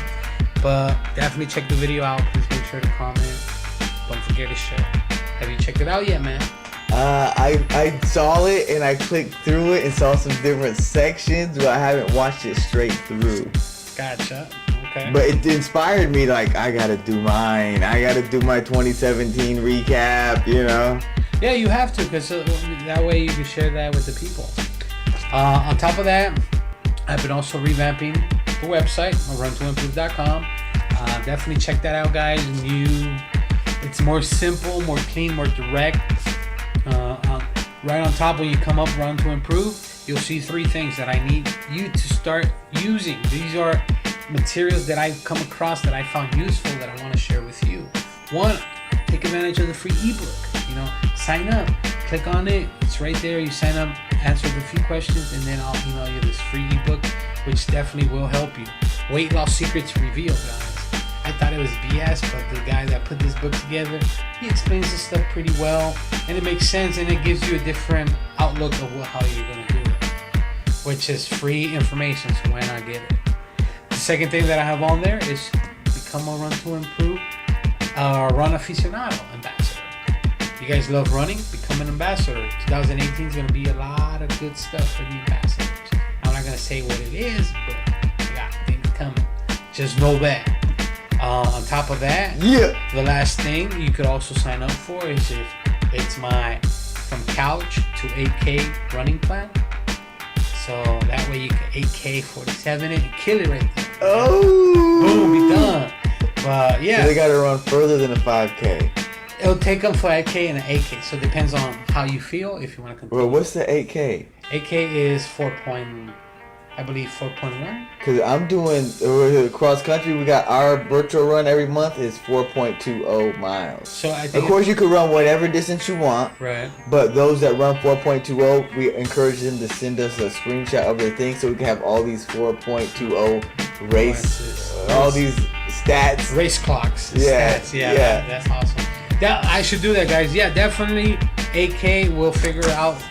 But definitely check the video out. Please make sure to comment. Don't forget to share. Have you checked it out yet, man? I saw it and I clicked through it and saw some different sections, but I haven't watched it straight through. Gotcha. Okay. But it inspired me, like, I gotta do mine. I gotta do my 2017 recap, you know? Yeah, you have to, because that way you can share that with the people. On top of that, I've been also revamping the website, run2improve.com. Definitely check that out, guys. It's more simple, more clean, more direct. Right on top, when you come up Run to Improve, you'll see 3 things that I need you to start using. These are materials that I've come across that I found useful that I want to share with you. 1, take advantage of the free ebook. Sign up, click on it. It's right there. You sign up, answer the few questions, and then I'll email you this free ebook, which definitely will help you. Weight Loss Secrets Revealed, guys. I thought it was BS, but the guy that put this book together, he explains this stuff pretty well, and it makes sense, and it gives you a different outlook of how you're going to do it, which is free information, so why not get it? The second thing that I have on there is become a Run to Improve Run Aficionado Ambassador. You guys love running? Become an ambassador. 2018 is going to be a lot of good stuff for the ambassadors. I'm not going to say what it is, but I got things coming. Just know that. On top of that, the last thing you could also sign up for is if it's my from couch to 8K running plan. So that way you can 8K 47 it and kill it right there. Oh, boom, be done. But yeah, so they got to run further than a 5K. It'll take them 5K and an 8K. So it depends on how you feel. If you want to continue. Well, what's the 8K? 8K is 4.1. Because I'm doing cross country. We got our virtual run every month is 4.20 miles. So I think, of course, you can run whatever distance you want. Right. But those that run 4.20, we encourage them to send us a screenshot of their thing so we can have all these 4.20 race, all these stats, race clocks. Yeah. Stats. Yeah. That's awesome. I should do that, guys. Yeah, definitely. 8K. We'll figure out.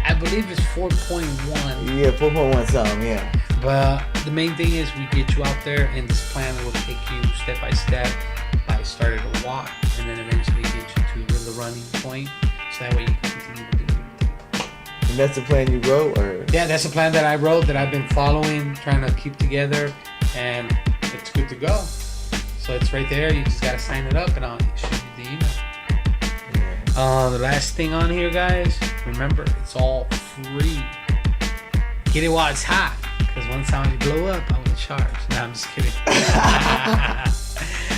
I believe it's 4.1. Yeah, 4.1 something, yeah. But the main thing is we get you out there, and this plan will take you step by step. I started to walk, and then eventually get you to the running point, so that way you can continue to do everything. And that's the plan you wrote, or? Yeah, that's the plan that I wrote, that I've been following, trying to keep together, and it's good to go. So it's right there. You just gotta sign it up, and I'll shoot you the email. The last thing on here, guys, remember, it's all free. Get it while it's hot, because once time you blow up, I will charge. No, I'm just kidding.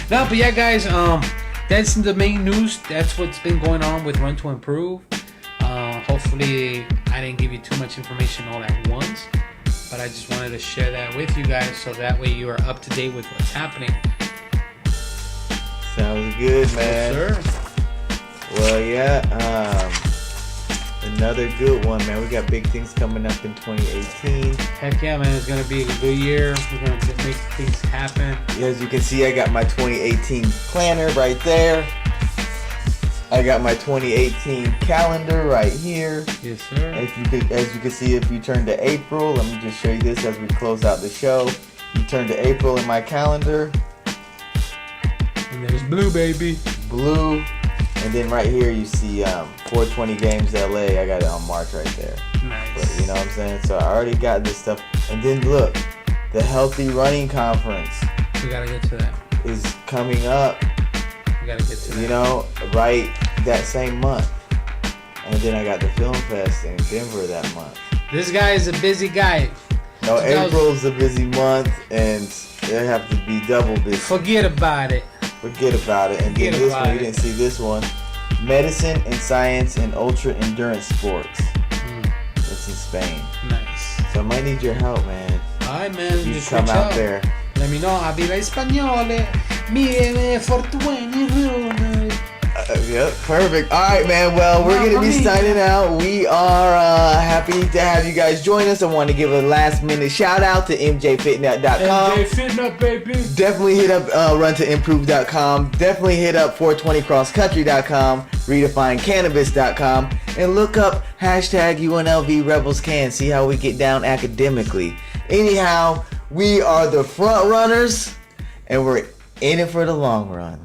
No, but yeah, guys, that's the main news. That's what's been going on with Run to Improve. Hopefully, I didn't give you too much information all at once, but I just wanted to share that with you guys, so that way you are up to date with what's happening. Sounds good, man. Yes, sir. Well, yeah, another good one, man. We got big things coming up in 2018. Heck yeah, man. It's going to be a good year. We're going to make things happen. As you can see, I got my 2018 planner right there. I got my 2018 calendar right here. Yes, sir. As you can see, if you turn to April, let me just show you this as we close out the show. You turn to April in my calendar. And there's blue, baby. Blue. And then right here you see 420 Games LA. I got it on March right there. Nice. But, you know what I'm saying? So I already got this stuff. And then look, the Healthy Running Conference. We gotta get to that. Is coming up. We gotta get to that. You know, right that same month. And then I got the Film Fest in Denver that month. This guy is a busy guy. No, April's a busy month, and they have to be double busy. Forget about it. Forget about it. And then this one, you didn't see this one. Medicine and Science in Ultra Endurance Sports. It's in Spain. Nice. So I might need your help, man. Alright, man. You just come reach out there. Let me know. Habla español. Mi fortuna. Yeah, Yep, perfect. All right, man. Well, we're going to be signing out. We are happy to have you guys join us. I want to give a last minute shout out to mjfitnut.com. Mjfitnut, baby. Definitely hit up runtoimprove.com. Definitely hit up 420crosscountry.com, redefinecannabis.com, and look up hashtag UNLV Rebels CAN. See how we get down academically. Anyhow, we are the front runners, and we're in it for the long run.